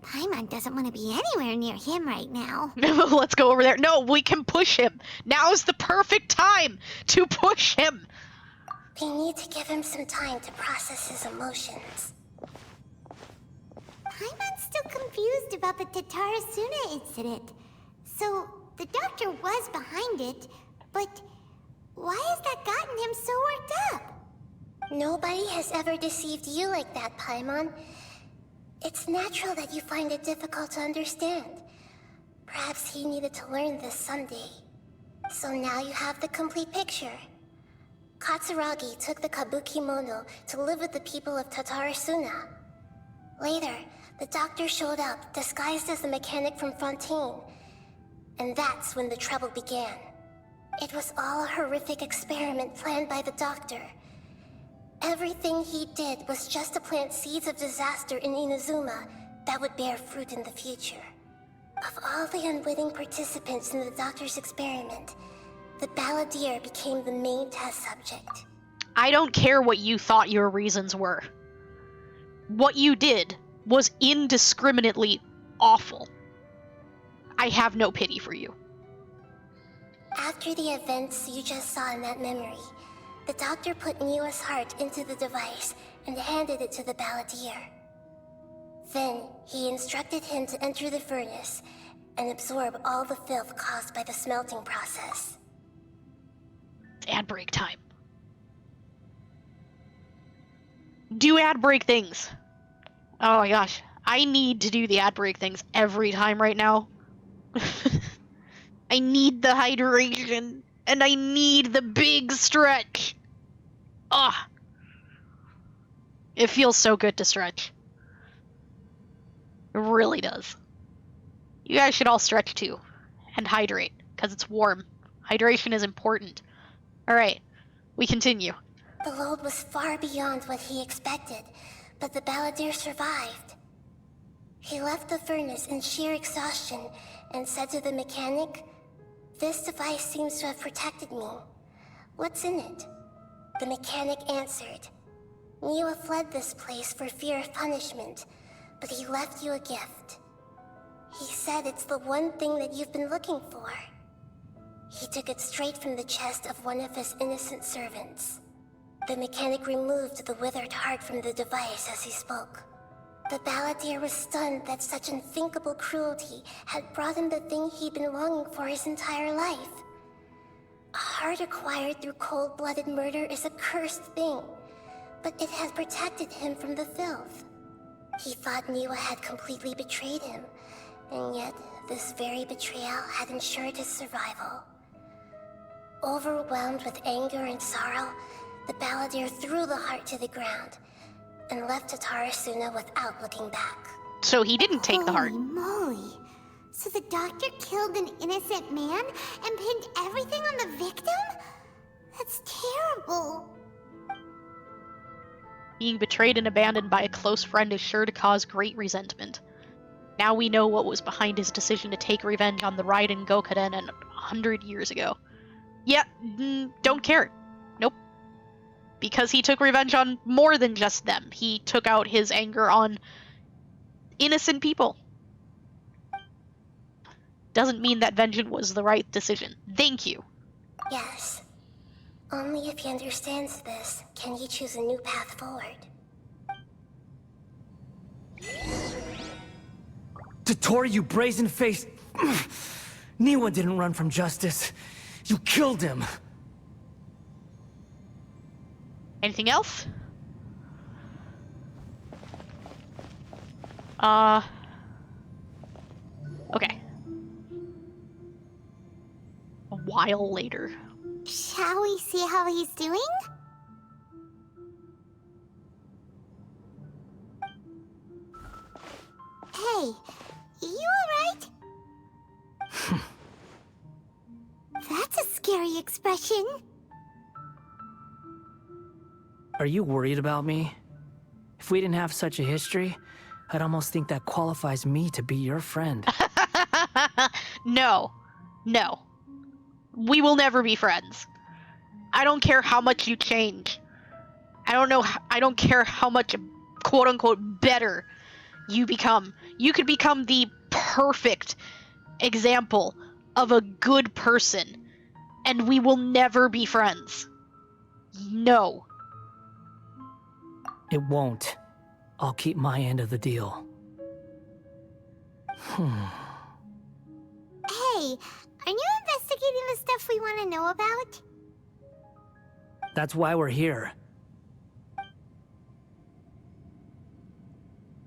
Paimon doesn't want to be anywhere near him right now. Let's go over there. No, we can push him. Now's the perfect time to push him. We need to give him some time to process his emotions. Paimon's still confused about the Tatarasuna incident. So, the doctor was behind it, but why has that gotten him so worked up? Nobody has ever deceived you like that, Paimon. It's natural that you find it difficult to understand. Perhaps he needed to learn this someday. So now you have the complete picture. Katsuragi took the Kabuki Mono to live with the people of Tatarasuna. Later, the doctor showed up, disguised as a mechanic from Fontaine. And that's when the trouble began. It was all a horrific experiment planned by the doctor. Everything he did was just to plant seeds of disaster in Inazuma that would bear fruit in the future. Of all the unwitting participants in the doctor's experiment, the balladeer became the main test subject. I don't care what you thought your reasons were. What you did was indiscriminately awful. I have no pity for you. After the events you just saw in that memory, the doctor put Niwa's heart into the device and handed it to the balladeer. Then, he instructed him to enter the furnace and absorb all the filth caused by the smelting process. It's ad break time. Do ad break things. Oh my gosh. I need to do the ad break things every time right now. I need the hydration. And I need the big stretch. Ah. It feels so good to stretch. It really does. You guys should all stretch too. And hydrate, because it's warm. Hydration is important. Alright, we continue. The load was far beyond what he expected, but the balladeer survived. He left the furnace in sheer exhaustion and said to the mechanic, "This device seems to have protected me. What's in it?" The mechanic answered, "Niwa fled this place for fear of punishment, but he left you a gift. He said it's the one thing that you've been looking for." He took it straight from the chest of one of his innocent servants. The mechanic removed the withered heart from the device as he spoke. The balladeer was stunned that such unthinkable cruelty had brought him the thing he'd been longing for his entire life. A heart acquired through cold-blooded murder is a cursed thing, but it had protected him from the filth. He thought Niwa had completely betrayed him, and yet this very betrayal had ensured his survival. Overwhelmed with anger and sorrow, the balladeer threw the heart to the ground and left Tatarasuna without looking back. So he didn't take the heart. Holy moly. So the doctor killed an innocent man and pinned everything on the victim? That's terrible. Being betrayed and abandoned by a close friend is sure to cause great resentment. Now we know what was behind his decision to take revenge on the Raiden Gokuden 100 years ago. Yeah, don't care. Nope. Because he took revenge on more than just them. He took out his anger on innocent people. Doesn't mean that vengeance was the right decision. Thank you. Yes. Only if he understands this can he choose a new path forward. Tottori, you brazen-faced... Niwa didn't run from justice. You killed him. Anything else? Okay. A while later. Shall we see how he's doing? Hey, you alright? That's a scary expression. Are you worried about me? If we didn't have such a history, I'd almost think that qualifies me to be your friend. No. No. We will never be friends. I don't care how much you change. I don't care how much quote-unquote better you become. You could become the perfect example of a good person, and we will never be friends. No. It won't. I'll keep my end of the deal. Hey, aren't you investigating the stuff we want to know about? That's why we're here.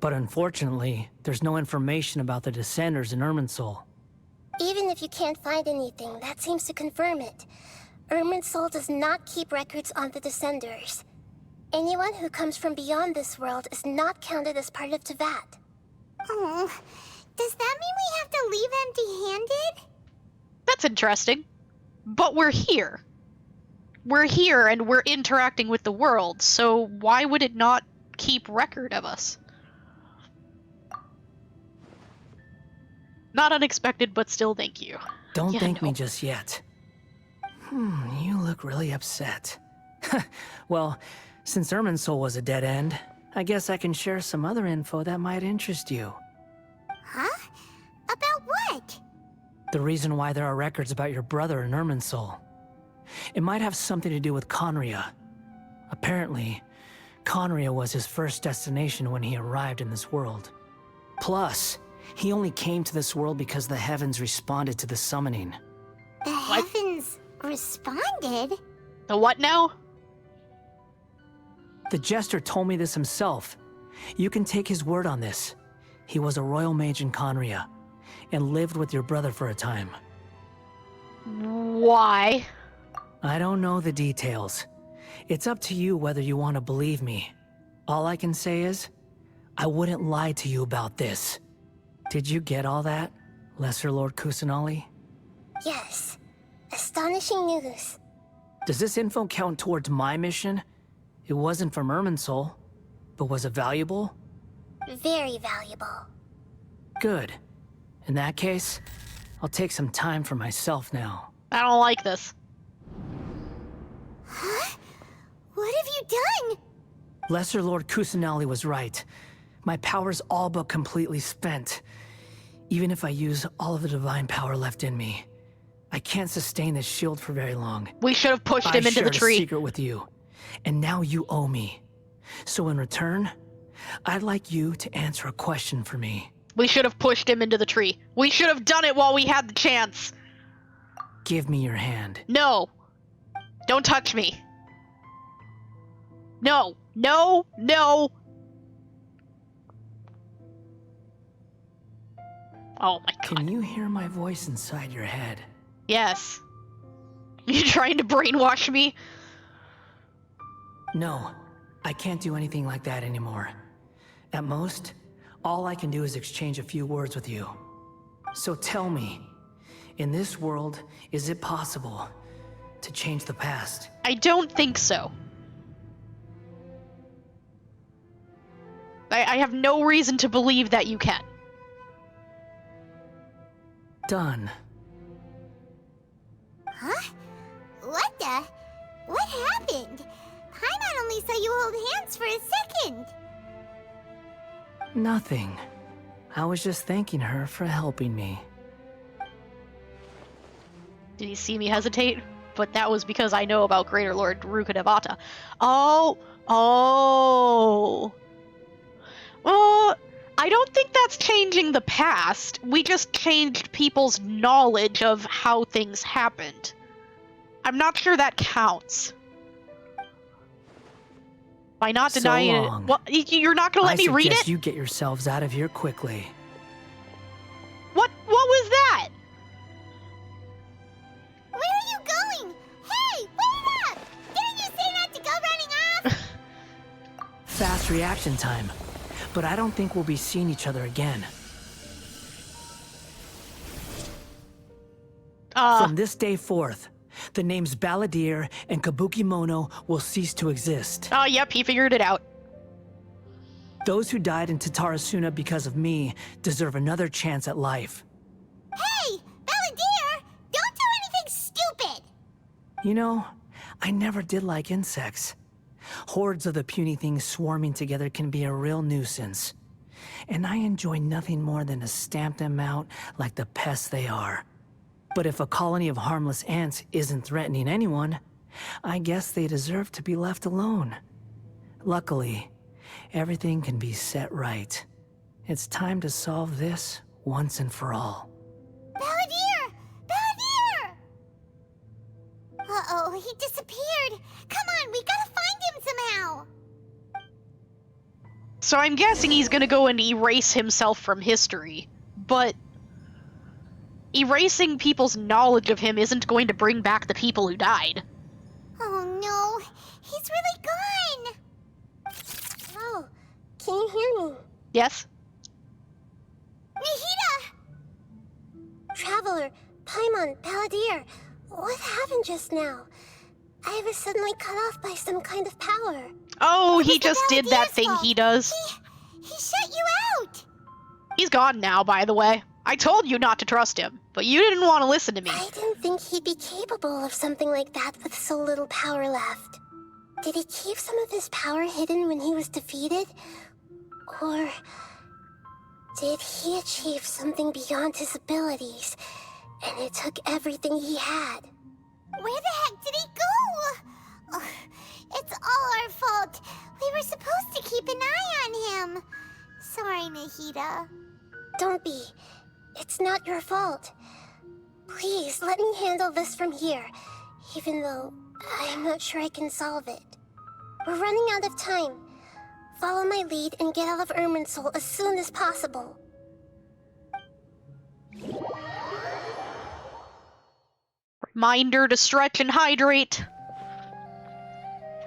But unfortunately, there's no information about the Descenders in Irminsul. Even if you can't find anything, that seems to confirm it. Irminsul does not keep records on the Descenders. Anyone who comes from beyond this world is not counted as part of Teyvat. Oh, does that mean we have to leave empty-handed? That's interesting. But we're here. We're here and we're interacting with the world, so why would it not keep record of us? Not unexpected, but still thank you. Don't Yeah, thank no. me just yet. You look really upset. Well, since Irminsul was a dead end, I guess I can share some other info that might interest you. Huh? About what? The reason why there are records about your brother in Irminsul. It might have something to do with Conria. Apparently, Conria was his first destination when he arrived in this world. Plus, he only came to this world because the heavens responded to the summoning. The heavens responded? The what now? The Jester told me this himself. You can take his word on this. He was a royal mage in Conria, and lived with your brother for a time. Why? I don't know the details. It's up to you whether you want to believe me. All I can say is, I wouldn't lie to you about this. Did you get all that, Lesser Lord Kusanali? Yes. Astonishing news. Does this info count towards my mission? It wasn't from Irminsul, but was it valuable? Very valuable. Good. In that case, I'll take some time for myself now. I don't like this. Huh? What have you done? Lesser Lord Kusanali was right. My power's all but completely spent. Even if I use all of the divine power left in me, I can't sustain this shield for very long. We should have pushed him into the I shared tree. a secret with you, and now you owe me. So in return, I'd like you to answer a question for me. We should have pushed him into the tree. We should have done it while we had the chance. Give me your hand. No. Don't touch me. No. No. No. Oh my god. Can you hear my voice inside your head? Yes. You trying to brainwash me? No, I can't do anything like that anymore. At most, All I can do is exchange a few words with you. So tell me, in this world, is it possible to change the past? I don't think so. I have no reason to believe that you can. Done. Huh? What the? What happened? Paimon only saw you hold hands for a second. Nothing. I was just thanking her for helping me. Did he see me hesitate? But that was because I know about Greater Lord Rukkhadevata. Oh! I don't think that's changing the past. We just changed people's knowledge of how things happened. I'm not sure that counts. By not So denying long. it. Well, you're not gonna let me read I suggest it? you get yourselves out of here quickly. What was that? Where are you going? Hey, wait up! Didn't you say not to go running off? Fast reaction time. But I don't think we'll be seeing each other again. From this day forth, the names Balladeer and Kabukimono will cease to exist. Oh, yep, he figured it out. Those who died in Tatarasuna because of me deserve another chance at life. Hey, Balladeer! Don't do anything stupid! You know, I never did like insects. Hordes of the puny things swarming together can be a real nuisance. And I enjoy nothing more than to stamp them out like the pests they are. But if a colony of harmless ants isn't threatening anyone, I guess they deserve to be left alone. Luckily, everything can be set right. It's time to solve this once and for all. Balladeer! Balladeer! Uh-oh, he disappeared. Come on, we gotta find him somehow. So I'm guessing he's gonna go and erase himself from history. But erasing people's knowledge of him isn't going to bring back the people who died. Oh no, he's really gone. Oh, can you hear me? Yes? Nahida! Traveler, Paimon, Balladeer, what happened just now? I was suddenly cut off by some kind of power. Oh, he was the just did that Balladeer's thing fault. he does. He shut you out. He's gone now, by the way. I told you not to trust him, but you didn't want to listen to me. I didn't think he'd be capable of something like that with so little power left. Did he keep some of his power hidden when he was defeated? Or did he achieve something beyond his abilities, and it took everything he had? Where the heck did he go? Ugh, it's all our fault. We were supposed to keep an eye on him. Sorry, Nahida. Don't be. It's not your fault. Please, let me handle this from here, even though I'm not sure I can solve it. We're running out of time. Follow my lead and get out of Irminsul as soon as possible. Reminder to stretch and hydrate.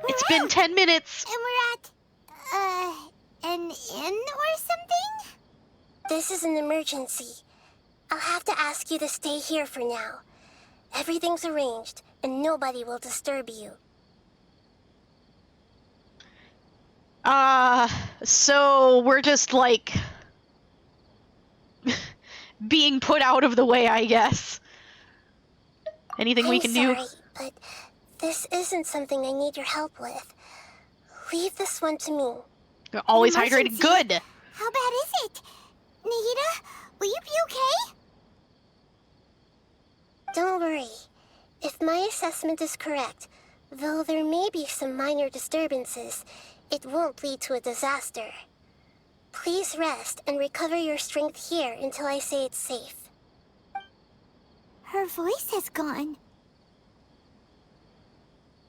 It's been 10 minutes. And we're at, an inn or something? This is an emergency. I'll have to ask you to stay here for now. Everything's arranged, and nobody will disturb you. So we're just, like, being put out of the way, I guess. Anything we can I'm do? sorry, but this isn't something I need your help with. Leave this one to me. You're always hydrated. Emergency? Good. How bad is it? Nahida, will you be okay? Don't worry. If my assessment is correct, though there may be some minor disturbances, it won't lead to a disaster. Please rest and recover your strength here until I say it's safe. Her voice has gone.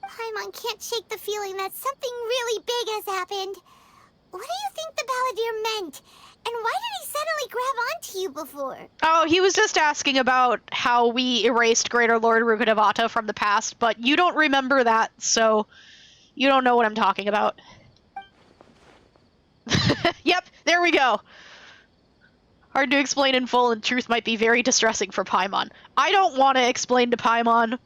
Paimon can't shake the feeling that something really big has happened. What do you think the Balladeer meant? And why did he suddenly grab onto you before? Oh, he was just asking about how we erased Greater Lord Rukkhadevata from the past, but you don't remember that, so you don't know what I'm talking about. Yep, there we go. Hard to explain in full, and truth might be very distressing for Paimon. I don't want to explain to Paimon.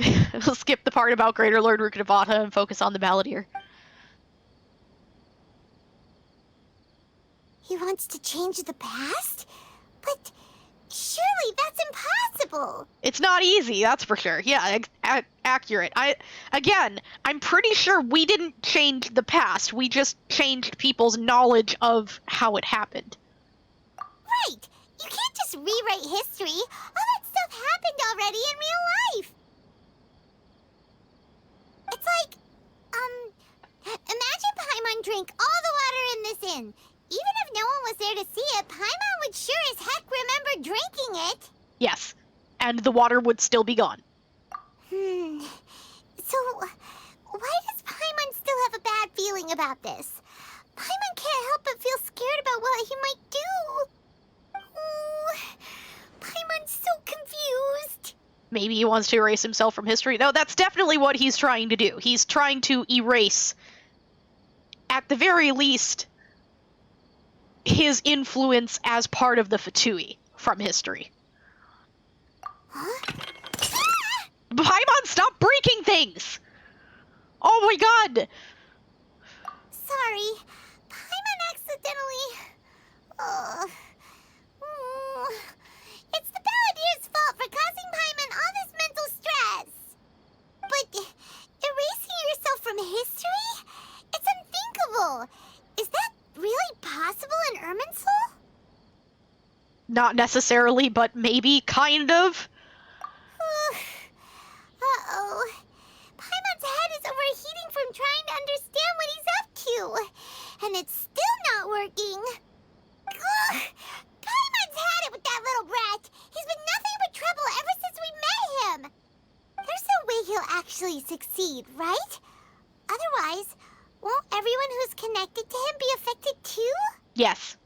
We'll skip the part about Greater Lord Rukkhadevata and focus on the Balladeer. He wants to change the past? But surely that's impossible! It's not easy, that's for sure. Yeah, accurate. I'm pretty sure we didn't change the past. We just changed people's knowledge of how it happened. Right! You can't just rewrite history. All that stuff happened already in real life. It's like, imagine Paimon drank all the water in this inn. Even if no one was there to see it, Paimon would sure as heck remember drinking it. Yes, and the water would still be gone. So, why does Paimon still have a bad feeling about this? Paimon can't help but feel scared about what he might do. Oh, Paimon's so confused. Maybe he wants to erase himself from history. No, that's definitely what he's trying to do. He's trying to erase, at the very least, his influence as part of the Fatui from history. Huh? Paimon, stop breaking things! Oh my god! Sorry. Paimon accidentally... It's the Balladeer's fault for causing Paimon all this mental stress. But erasing yourself from history? It's unthinkable. Is that really possible in Irminsul? Not necessarily, but maybe, kind of. Uh-oh. Paimon's head is overheating from trying to understand what he's up to. And it's still not working. Ugh. Paimon's had it with that little brat. He's been nothing but trouble ever since we met him. There's no way he'll actually succeed, right? Otherwise, won't everyone who's connected to him be affected too? Yes.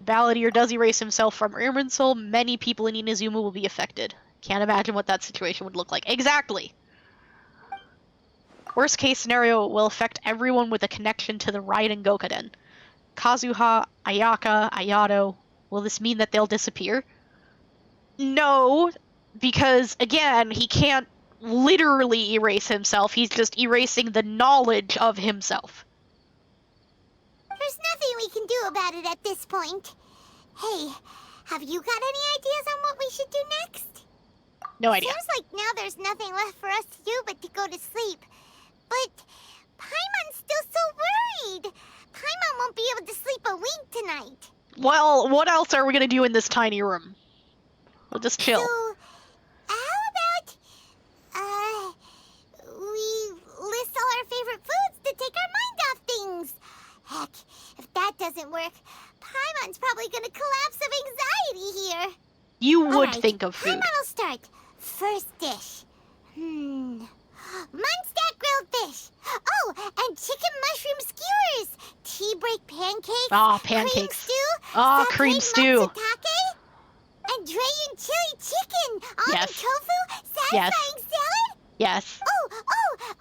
Balladeer does erase himself from Irminsul. Many people in Inazuma will be affected. Can't imagine what that situation would look like. Exactly! Worst case scenario, it will affect everyone with a connection to the Raiden Gokaden. Kazuha, Ayaka, Ayato. Will this mean that they'll disappear? No, because, again, he can't literally erase himself. He's just erasing the knowledge of himself. There's nothing we can do about it at this point. Hey, have you got any ideas on what we should do next? No idea. Seems like now there's nothing left for us to do but to go to sleep. But Paimon's still so worried. Paimon won't be able to sleep a wink tonight. Well, what else are we gonna do in this tiny room? We'll just chill. So, how about, we list all our favorite foods to take our mind off things? Heck, if that doesn't work, Paimon's probably gonna collapse of anxiety here. You would Alright, think of food. Paimon will start. First dish. Munstack grilled fish. Oh, and chicken mushroom skewers. Tea break pancakes. Ah, Cream pancakes. stew. Ah, sauteed cream stew. matsutake, and Dragon chili chicken. Almond Yes. tofu. Satisfying salad. Yes. Oh,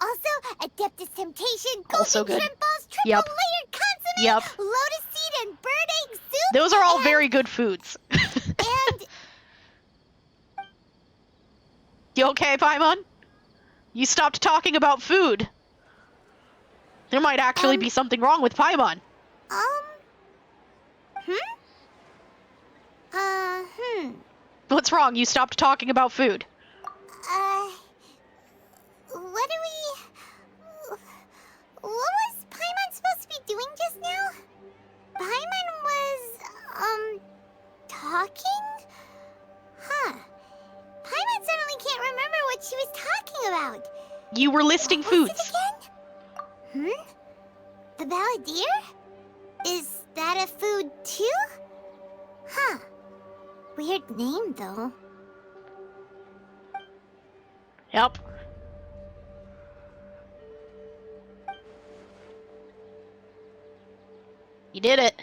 also Adeptus Temptation. Golden Also good. shrimp balls. Triple Yep. layered consomme. Yep. Lotus seed and bird egg soup. Those are all and- very good foods. And You okay, Paimon? You stopped talking about food. There might actually be something wrong with Paimon. What's wrong? You stopped talking about food. What was Paimon supposed to be doing just now? Paimon was, talking? Huh. Paimon suddenly can't remember what she was talking about. You were listing What was foods. it again? The Balladeer? Is that a food too? Huh. Weird name, though. Yep. You did it.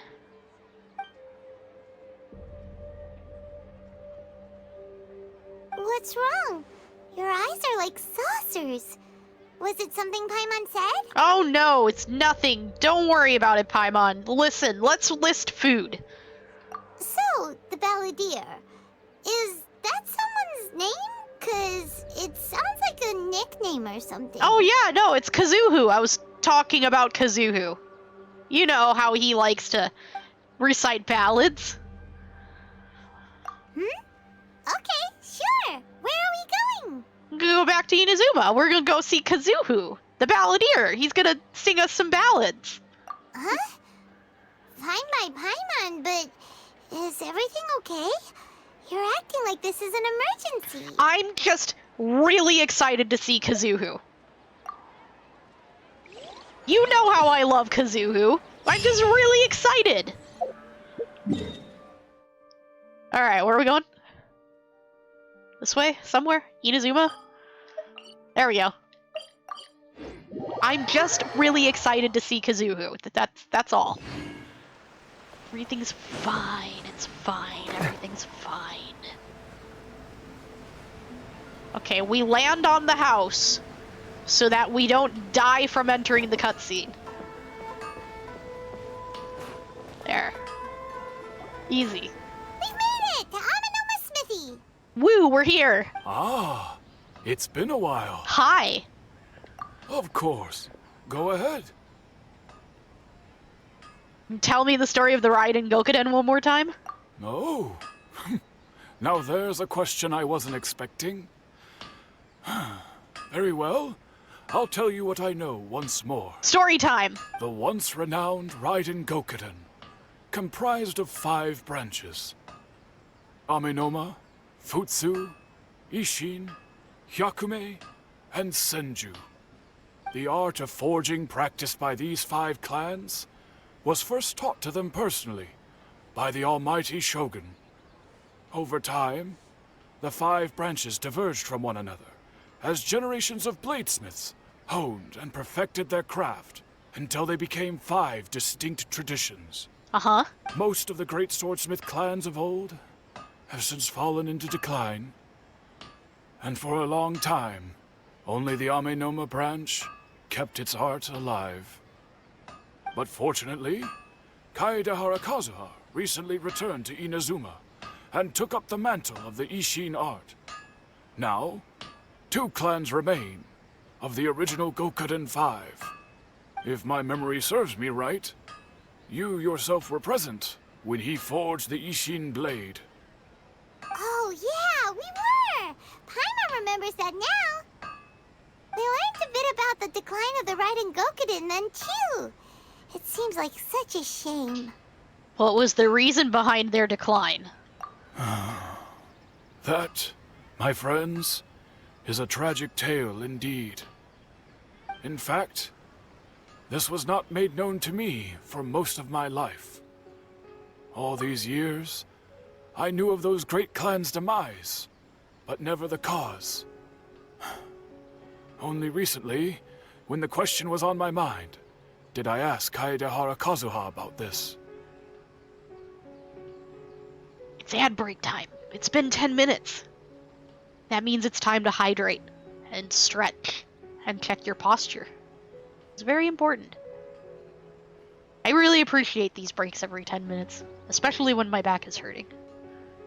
What's wrong? Your eyes are like saucers. Was Is it something Paimon said? Oh no, it's nothing. Don't worry about it, Paimon. Listen, let's list food. So, the Balladeer. Is that someone's name? 'Cause it sounds like a nickname or something. Oh yeah, no, it's Kazuhu. I was talking about Kazuhu. You know how he likes to recite ballads. Okay, sure. Where are we going? Go back to Inazuma. We're gonna go see Kazuhu, the balladeer. He's gonna sing us some ballads. Huh? Fine by Paimon, but is everything okay? You're acting like this is an emergency. I'm just really excited to see Kazuhu. You know how I love Kazuhu. I'm just really excited. Alright, where are we going? This way? Somewhere? Inazuma? There we go. I'm just really excited to see Kazuhu. That's all. Everything's fine. It's fine. Everything's fine. Okay, we land on the house so that we don't die from entering the cutscene. There. Easy. We've made it to Amanoma Smithy. Woo, we're here. Ah, it's been a while. Hi. Of course. Go ahead. Tell me the story of the ride in Gokuden one more time. Oh. Now there's a question I wasn't expecting. Very well. I'll tell you what I know once more. Story time. The once renowned Raiden Gokuden, comprised of 5 branches. Amenoma, Futsu, Ishin, Hyakume, and Senju. The art of forging practiced by these 5 clans was first taught to them personally by the almighty Shogun. Over time, the 5 branches diverged from one another as generations of bladesmiths honed and perfected their craft until they became 5 distinct traditions. Uh-huh. Most of the great swordsmith clans of old have since fallen into decline, and for a long time, only the Amenoma branch kept its art alive. But fortunately, Kaedehara Kazuha recently returned to Inazuma and took up the mantle of the Ishin art. Now, 2 clans remain of the original Gokuden 5. If my memory serves me right, you yourself were present when he forged the Ishin blade. Oh, yeah, we were. Paimon remembers that now. We learned a bit about the decline of the Raiden Gokuden then, too. It seems like such a shame. What was the reason behind their decline? That, my friends, is a tragic tale indeed. In fact, this was not made known to me for most of my life. All these years, I knew of those great clans' demise, but never the cause. Only recently, when the question was on my mind, did I ask Kaedehara Kazuha about this. It's ad break time. It's been 10 minutes. That means it's time to hydrate and stretch and check your posture. It's very important. I really appreciate these breaks every 10 minutes, especially when my back is hurting.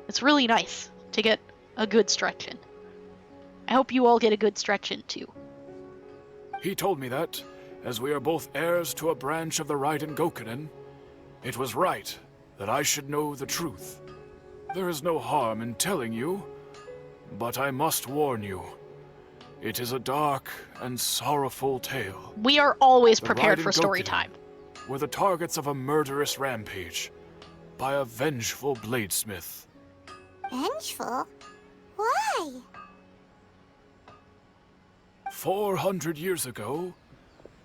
It's really nice to get a good stretch in. I hope you all get a good stretch in too. He told me that, as we are both heirs to a branch of the Raiden Gokuden, it was right that I should know the truth. There is no harm in telling you, but I must warn you. It is a dark and sorrowful tale. We are always The prepared Raiden for story Gokuden time. were the targets of a murderous rampage by a vengeful bladesmith. Vengeful? Why? 400 years ago,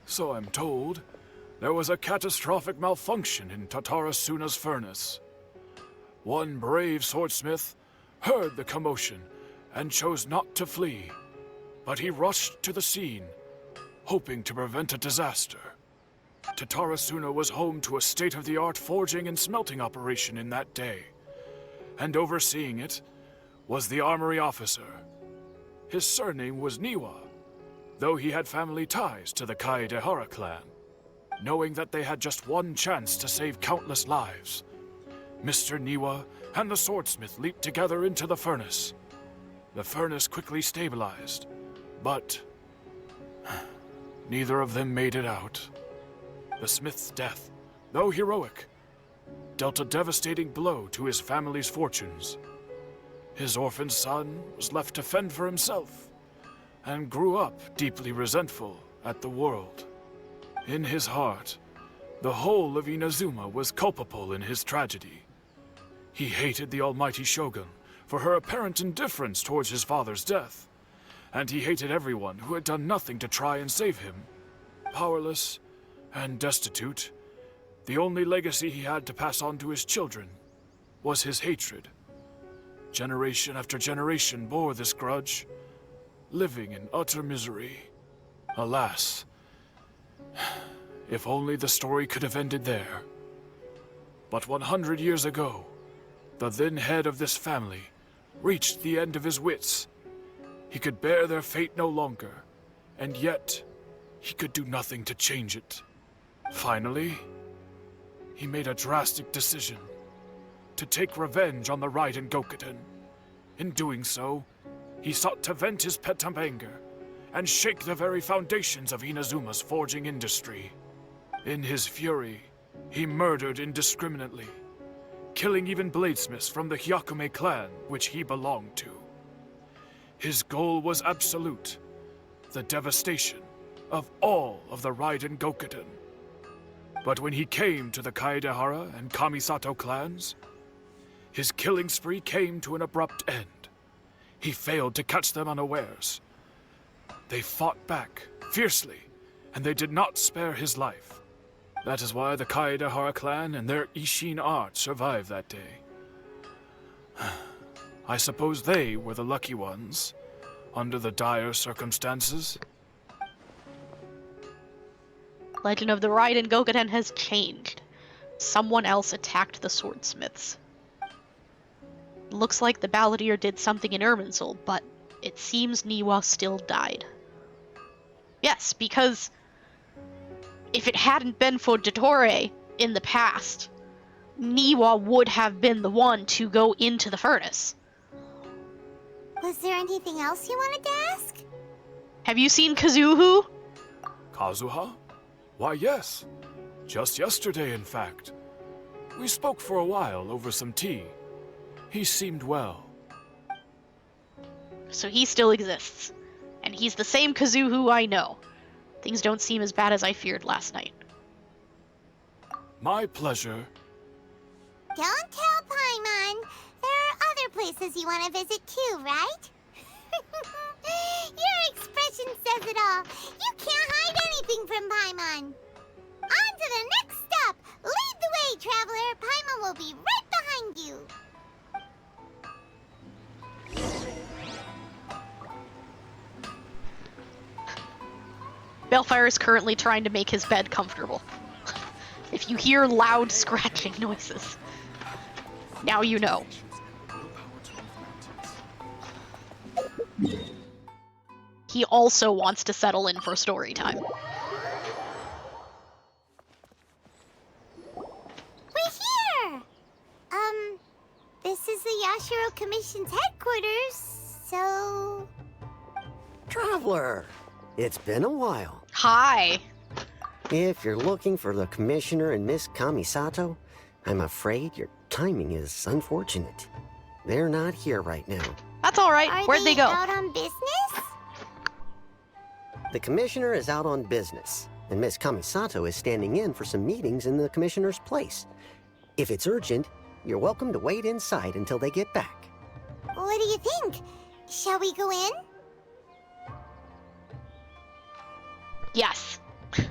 so I'm told, there was a catastrophic malfunction in Tatarasuna's furnace. One brave swordsmith heard the commotion and chose not to flee, but he rushed to the scene, hoping to prevent a disaster. Tatarasuna was home to a state-of-the-art forging and smelting operation in that day, and overseeing it was the armory officer. His surname was Niwa, though he had family ties to the Kaedehara clan. Knowing that they had just one chance to save countless lives, Mr. Niwa and the swordsmith leaped together into the furnace. The furnace quickly stabilized, but neither of them made it out. The smith's death, though heroic, dealt a devastating blow to his family's fortunes. His orphan son was left to fend for himself, and grew up deeply resentful at the world. In his heart, the whole of Inazuma was culpable in his tragedy. He hated the almighty Shogun for her apparent indifference towards his father's death, and he hated everyone who had done nothing to try and save him. Powerless and destitute, the only legacy he had to pass on to his children was his hatred. Generation after generation bore this grudge, living in utter misery. Alas, if only the story could have ended there. But 100 years ago, the then head of this family reached the end of his wits. He could bear their fate no longer, and yet he could do nothing to change it. Finally, he made a drastic decision to take revenge on the Raiden Gokuden. In doing so, he sought to vent his pent-up anger and shake the very foundations of Inazuma's forging industry. In his fury, he murdered indiscriminately, killing even bladesmiths from the Hyakume clan which he belonged to. His goal was absolute, the devastation of all of the Raiden Gokuden. But when he came to the Kaedehara and Kamisato clans, his killing spree came to an abrupt end. He failed to catch them unawares. They fought back fiercely, and they did not spare his life. That is why the Kaedehara clan and their Ishin art survived that day. I suppose they were the lucky ones, under the dire circumstances. Legend of the Raiden Gokuden has changed. Someone else attacked the swordsmiths. Looks like the Balladeer did something in Irminsul, but it seems Niwa still died. Yes, because if it hadn't been for Dottore in the past, Niwa would have been the one to go into the furnace. Was there anything else you wanted to ask? Have you seen Kazuhu? Kazuha? Why, yes. Just yesterday, in fact. We spoke for a while over some tea. He seemed well. So he still exists. And he's the same Kazuhu I know. Things don't seem as bad as I feared last night. My pleasure. Don't tell Paimon. There are other places you want to visit too, right? Your expression says it all. You can't hide anything from Paimon. On to the next stop. Lead the way, traveler. Paimon will be right behind you. Balefire is currently trying to make his bed comfortable. If you hear loud scratching noises, now you know. He also wants to settle in for story time. We're here! This is the Yashiro Commission's headquarters, so... Traveler, it's been a while. Hi. If you're looking for the Commissioner and Miss Kamisato, I'm afraid your timing is unfortunate. They're not here right now. That's alright. Where'd they go? Out on business? The Commissioner is out on business, and Miss Kamisato is standing in for some meetings in the Commissioner's place. If it's urgent, you're welcome to wait inside until they get back. What do you think? Shall we go in? Yes. Can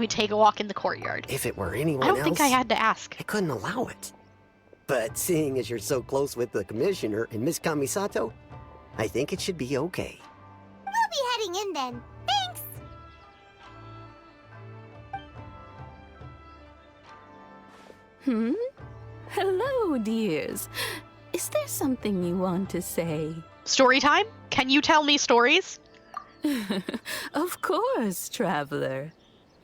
we take a walk in the courtyard? If it were anyone I else, don't think I had to ask. I couldn't allow it. But seeing as you're so close with the Commissioner and Miss Kamisato, I think it should be okay. We'll be heading in then. Thanks! Hello, dears. Is there something you want to say? Story time? Can you tell me stories? Of course, traveler.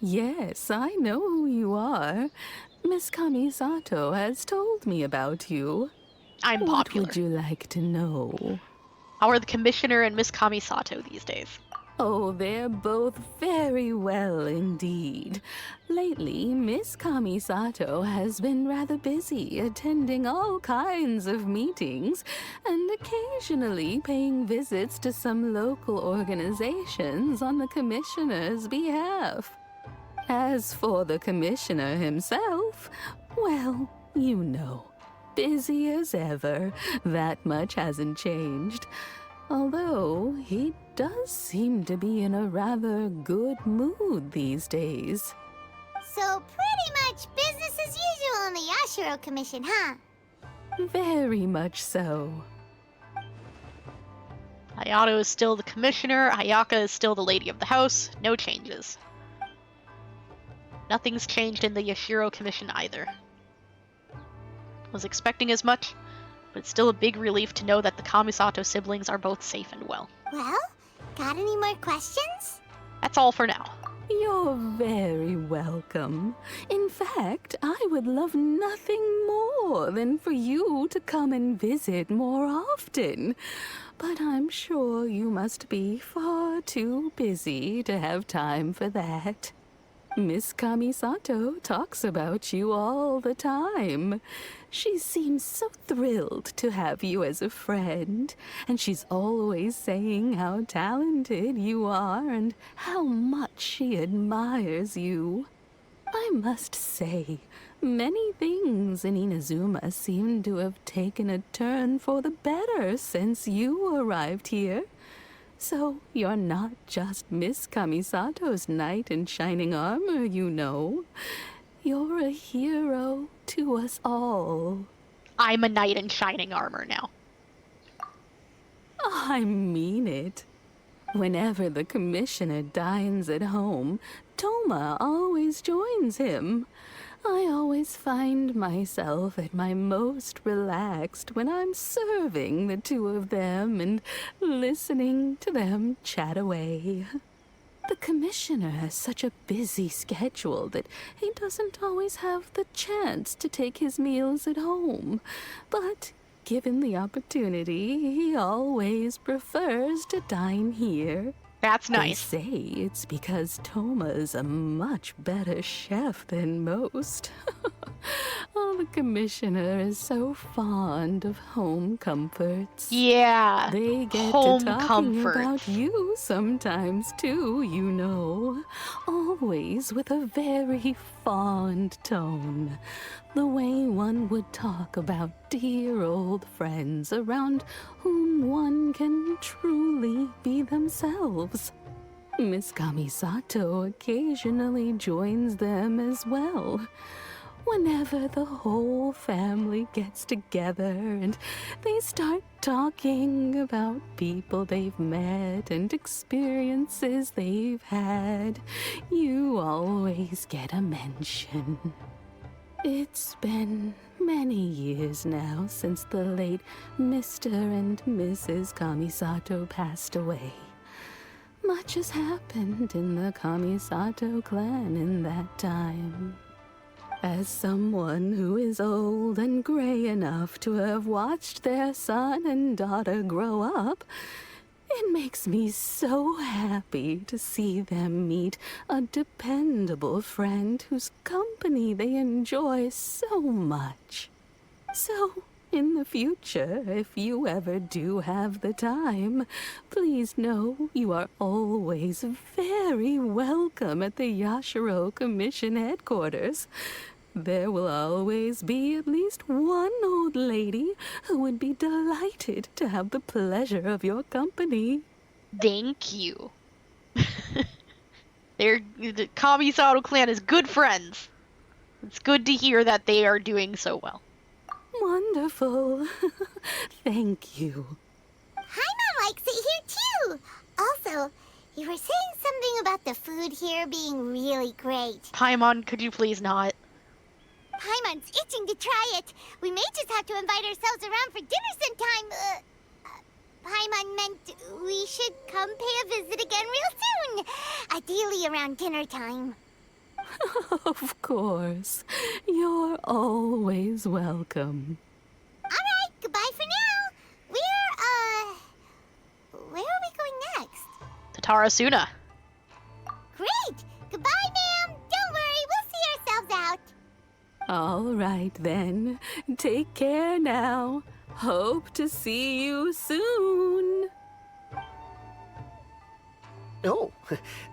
Yes, I know who you are. Miss Kamisato has told me about you. I'm What popular. would you like to know? How are the Commissioner and Miss Kamisato these days? Oh, they're both very well indeed. Lately, Miss Kamisato has been rather busy attending all kinds of meetings and occasionally paying visits to some local organizations on the Commissioner's behalf. As for the Commissioner himself, well, you know, busy as ever. That much hasn't changed. Although he does seem to be in a rather good mood these days. So pretty much business as usual in the Yashiro Commission, huh? Very much so. Hayato is still the Commissioner, Ayaka is still the Lady of the House, no changes. Nothing's changed in the Yashiro Commission either. Was expecting as much, but it's still a big relief to know that the Kamisato siblings are both safe and well. Well, got any more questions? That's all for now. You're very welcome. In fact, I would love nothing more than for you to come and visit more often. But I'm sure you must be far too busy to have time for that. Miss Kamisato talks about you all the time. She seems so thrilled to have you as a friend, and she's always saying how talented you are and how much she admires you. I must say, many things in Inazuma seem to have taken a turn for the better since you arrived here. So you're not just Miss Kamisato's knight in shining armor, you know. You're a hero to us all. I'm a knight in shining armor now. I mean it. Whenever the Commissioner dines at home, Toma always joins him. I always find myself at my most relaxed when I'm serving the two of them and listening to them chat away. The Commissioner has such a busy schedule that he doesn't always have the chance to take his meals at home. But given the opportunity, he always prefers to dine here. That's nice. They say it's because Toma's a much better chef than most. Oh, the Commissioner is so fond of home comforts. Yeah, They get home to talking comforts. about you sometimes too, you know. Always with a very fond tone. The way one would talk about dear old friends around whom one can truly be themselves. Miss Kamisato occasionally joins them as well. Whenever the whole family gets together and they start talking about people they've met and experiences they've had, you always get a mention. It's been many years now since the late Mr. and Mrs. Kamisato passed away. Much has happened in the Kamisato clan in that time. As someone who is old and gray enough to have watched their son and daughter grow up, it makes me so happy to see them meet a dependable friend whose company they enjoy so much. So, in the future, if you ever do have the time, please know you are always very welcome at the Yashiro Commission headquarters. There will always be at least one old lady who would be delighted to have the pleasure of your company. Thank you. The Kamisato clan is good friends. It's good to hear that they are doing so well. Wonderful. Thank you. Paimon likes it here too. Also, you were saying something about the food here being really great. Paimon, could you please not? Paimon's itching to try it. We may just have to invite ourselves around for dinner sometime. Paimon meant we should come pay a visit again real soon. Ideally around dinner time. Of course. You're always welcome. Alright, goodbye for now. Where are we going next? To Tarasuna. Great! Goodbye, ma'am! Don't worry, we'll see ourselves out. All right, then. Take care now. Hope to see you soon. Oh,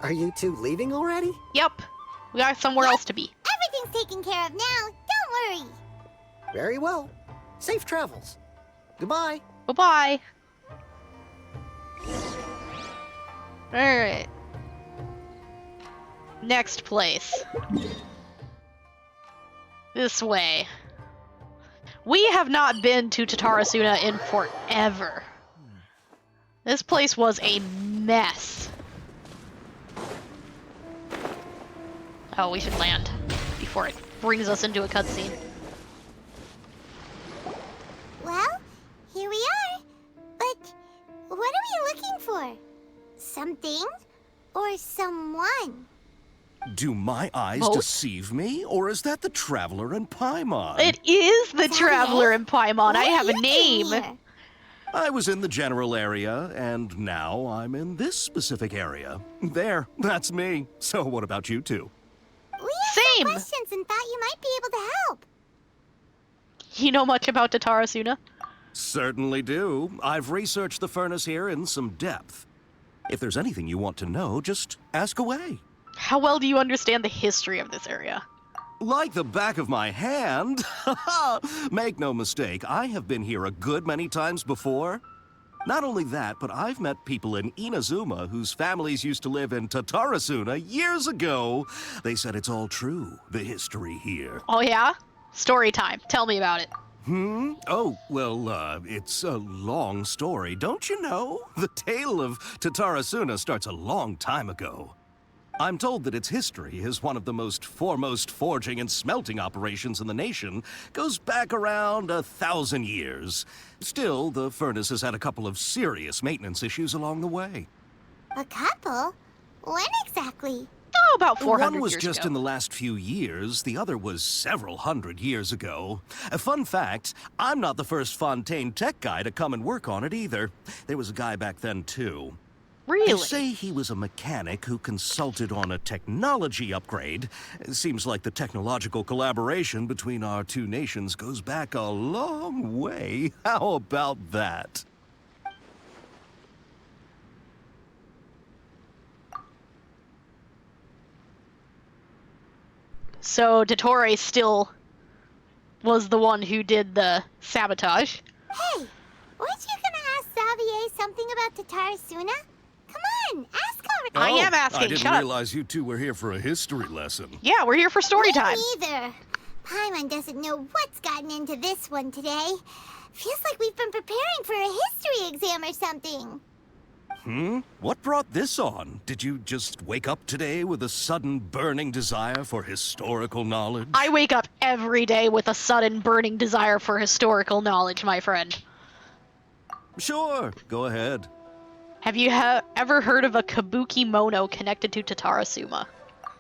are you two leaving already? Yep. We got somewhere else to be. Everything's taken care of now. Don't worry. Very well. Safe travels. Goodbye. Bye-bye. Alright. Next place. This way. We have not been to Tatarasuna in forever. This place was a mess. Oh, we should land before it brings us into a cutscene. Well, here we are. But what are we looking for? Something or someone? Do my eyes Both? deceive me, or is that the Traveler and Paimon? It is the Traveler in Paimon. I have a What are you name. doing here? I was in the general area, and now I'm in this specific area. There, that's me. So what about you two? We have Same. some questions and thought you might be able to help. You know much about Tatarasuna? Certainly do. I've researched the furnace here in some depth. If there's anything you want to know, just ask away. How well do you understand the history of this area? Like the back of my hand. Make no mistake, I have been here a good many times before. Not only that, but I've met people in Inazuma whose families used to live in Tatarasuna years ago. They said it's all true, the history here. Oh yeah? Story time. Tell me about it. Oh, well, it's a long story, don't you know? The tale of Tatarasuna starts a long time ago. I'm told that its history is one of the most foremost forging and smelting operations in the nation, goes back around 1,000 years. Still, the furnace has had a couple of serious maintenance issues along the way. A couple? When exactly? Oh, about 400 One was years just ago. in the last few years, the other was several hundred years ago. A fun fact, I'm not the first Fontaine tech guy to come and work on it either. There was a guy back then too. Really? They say he was a mechanic who consulted on a technology upgrade. It seems like the technological collaboration between our two nations goes back a long way. How about that? So Dottore still was the one who did the sabotage. Hey, weren't you gonna ask Xavier something about Tatarasuna? Come on, ask already. I am asking, I didn't shut up. realize you two were here for a history lesson. Yeah, we're here for story time. Me neither. Paimon doesn't know what's gotten into this one today. Feels like we've been preparing for a history exam or something. What brought this on? Did you just wake up today with a sudden burning desire for historical knowledge? I wake up every day with a sudden burning desire for historical knowledge, my friend. Sure, go ahead. Have you ever heard of a kabuki mono connected to Tatarasuma?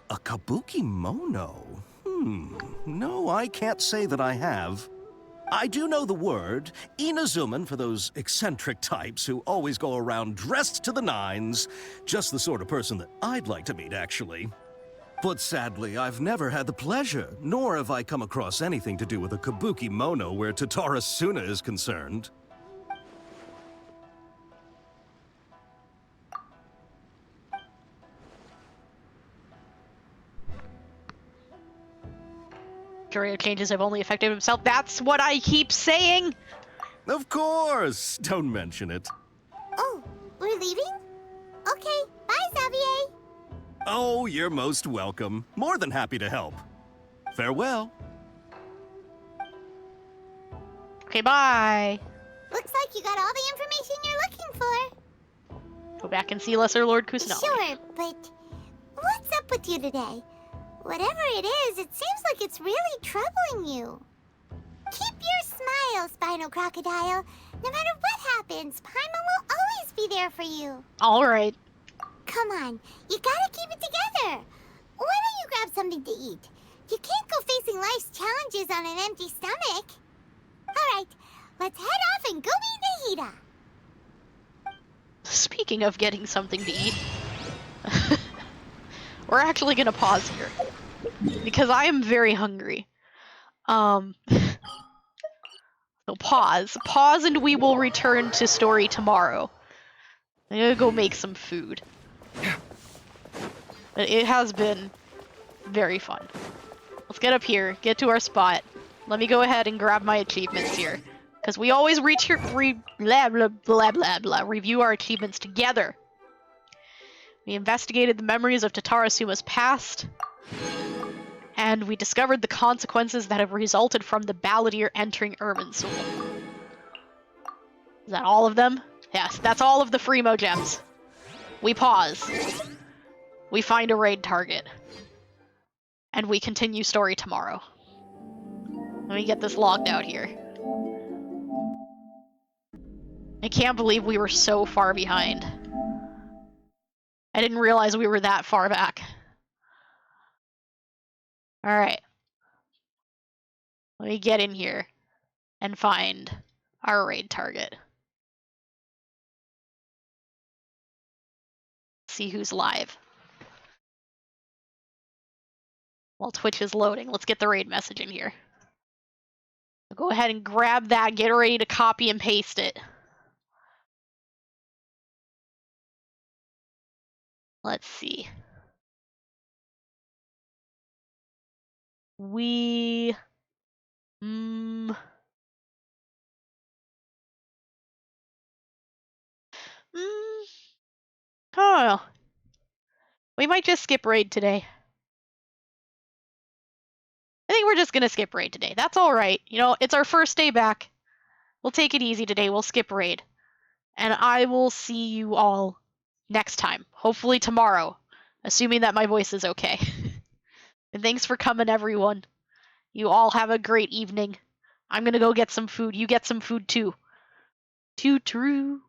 A kabuki mono? No, I can't say that I have. I do know the word, Inazuman for those eccentric types who always go around dressed to the nines. Just the sort of person that I'd like to meet, actually. But sadly, I've never had the pleasure, nor have I come across anything to do with a kabuki mono where Tatarasuna is concerned. Career changes have only affected himself. That's what I keep saying! Of course! Don't mention it. Oh, we're leaving? Okay, bye, Xavier. Oh, you're most welcome. More than happy to help. Farewell. Okay, bye! Looks like you got all the information you're looking for. Go back and see Lesser Lord Kusanagi. Sure, but what's up with you today? Whatever it is, it seems like it's really troubling you. Keep your smile, Spinal Crocodile. No matter what happens, Paimon will always be there for you. All right. Come on, you gotta keep it together. Why don't you grab something to eat? You can't go facing life's challenges on an empty stomach. All right, let's head off and go meet Nahida. Speaking of getting something to eat, we're actually gonna pause here because I am very hungry. So pause, and we will return to story tomorrow. I'm gonna go make some food. It has been very fun. Let's get up here, get to our spot. Let me go ahead and grab my achievements here. Because we always review our achievements together. We investigated the memories of Tatarasuma's past, and we discovered the consequences that have resulted from the balladeer entering Irminsul. Is that all of them? Yes, that's all of the Freemo gems. We pause. We find a raid target. And we continue story tomorrow. Let me get this logged out here. I can't believe we were so far behind. I didn't realize we were that far back. Alright. Let me get in here and find our raid target. See who's live. While Twitch is loading, let's get the raid message in here. Go ahead and grab that, get ready to copy and paste it. Let's see. We... Oh, we might just skip raid today. I think we're just gonna skip raid today. That's alright. You know, it's our first day back. We'll take it easy today. We'll skip raid. And I will see you all next time. Hopefully tomorrow. Assuming that my voice is okay. And thanks for coming, everyone. You all have a great evening. I'm gonna go get some food. You get some food too. Too true.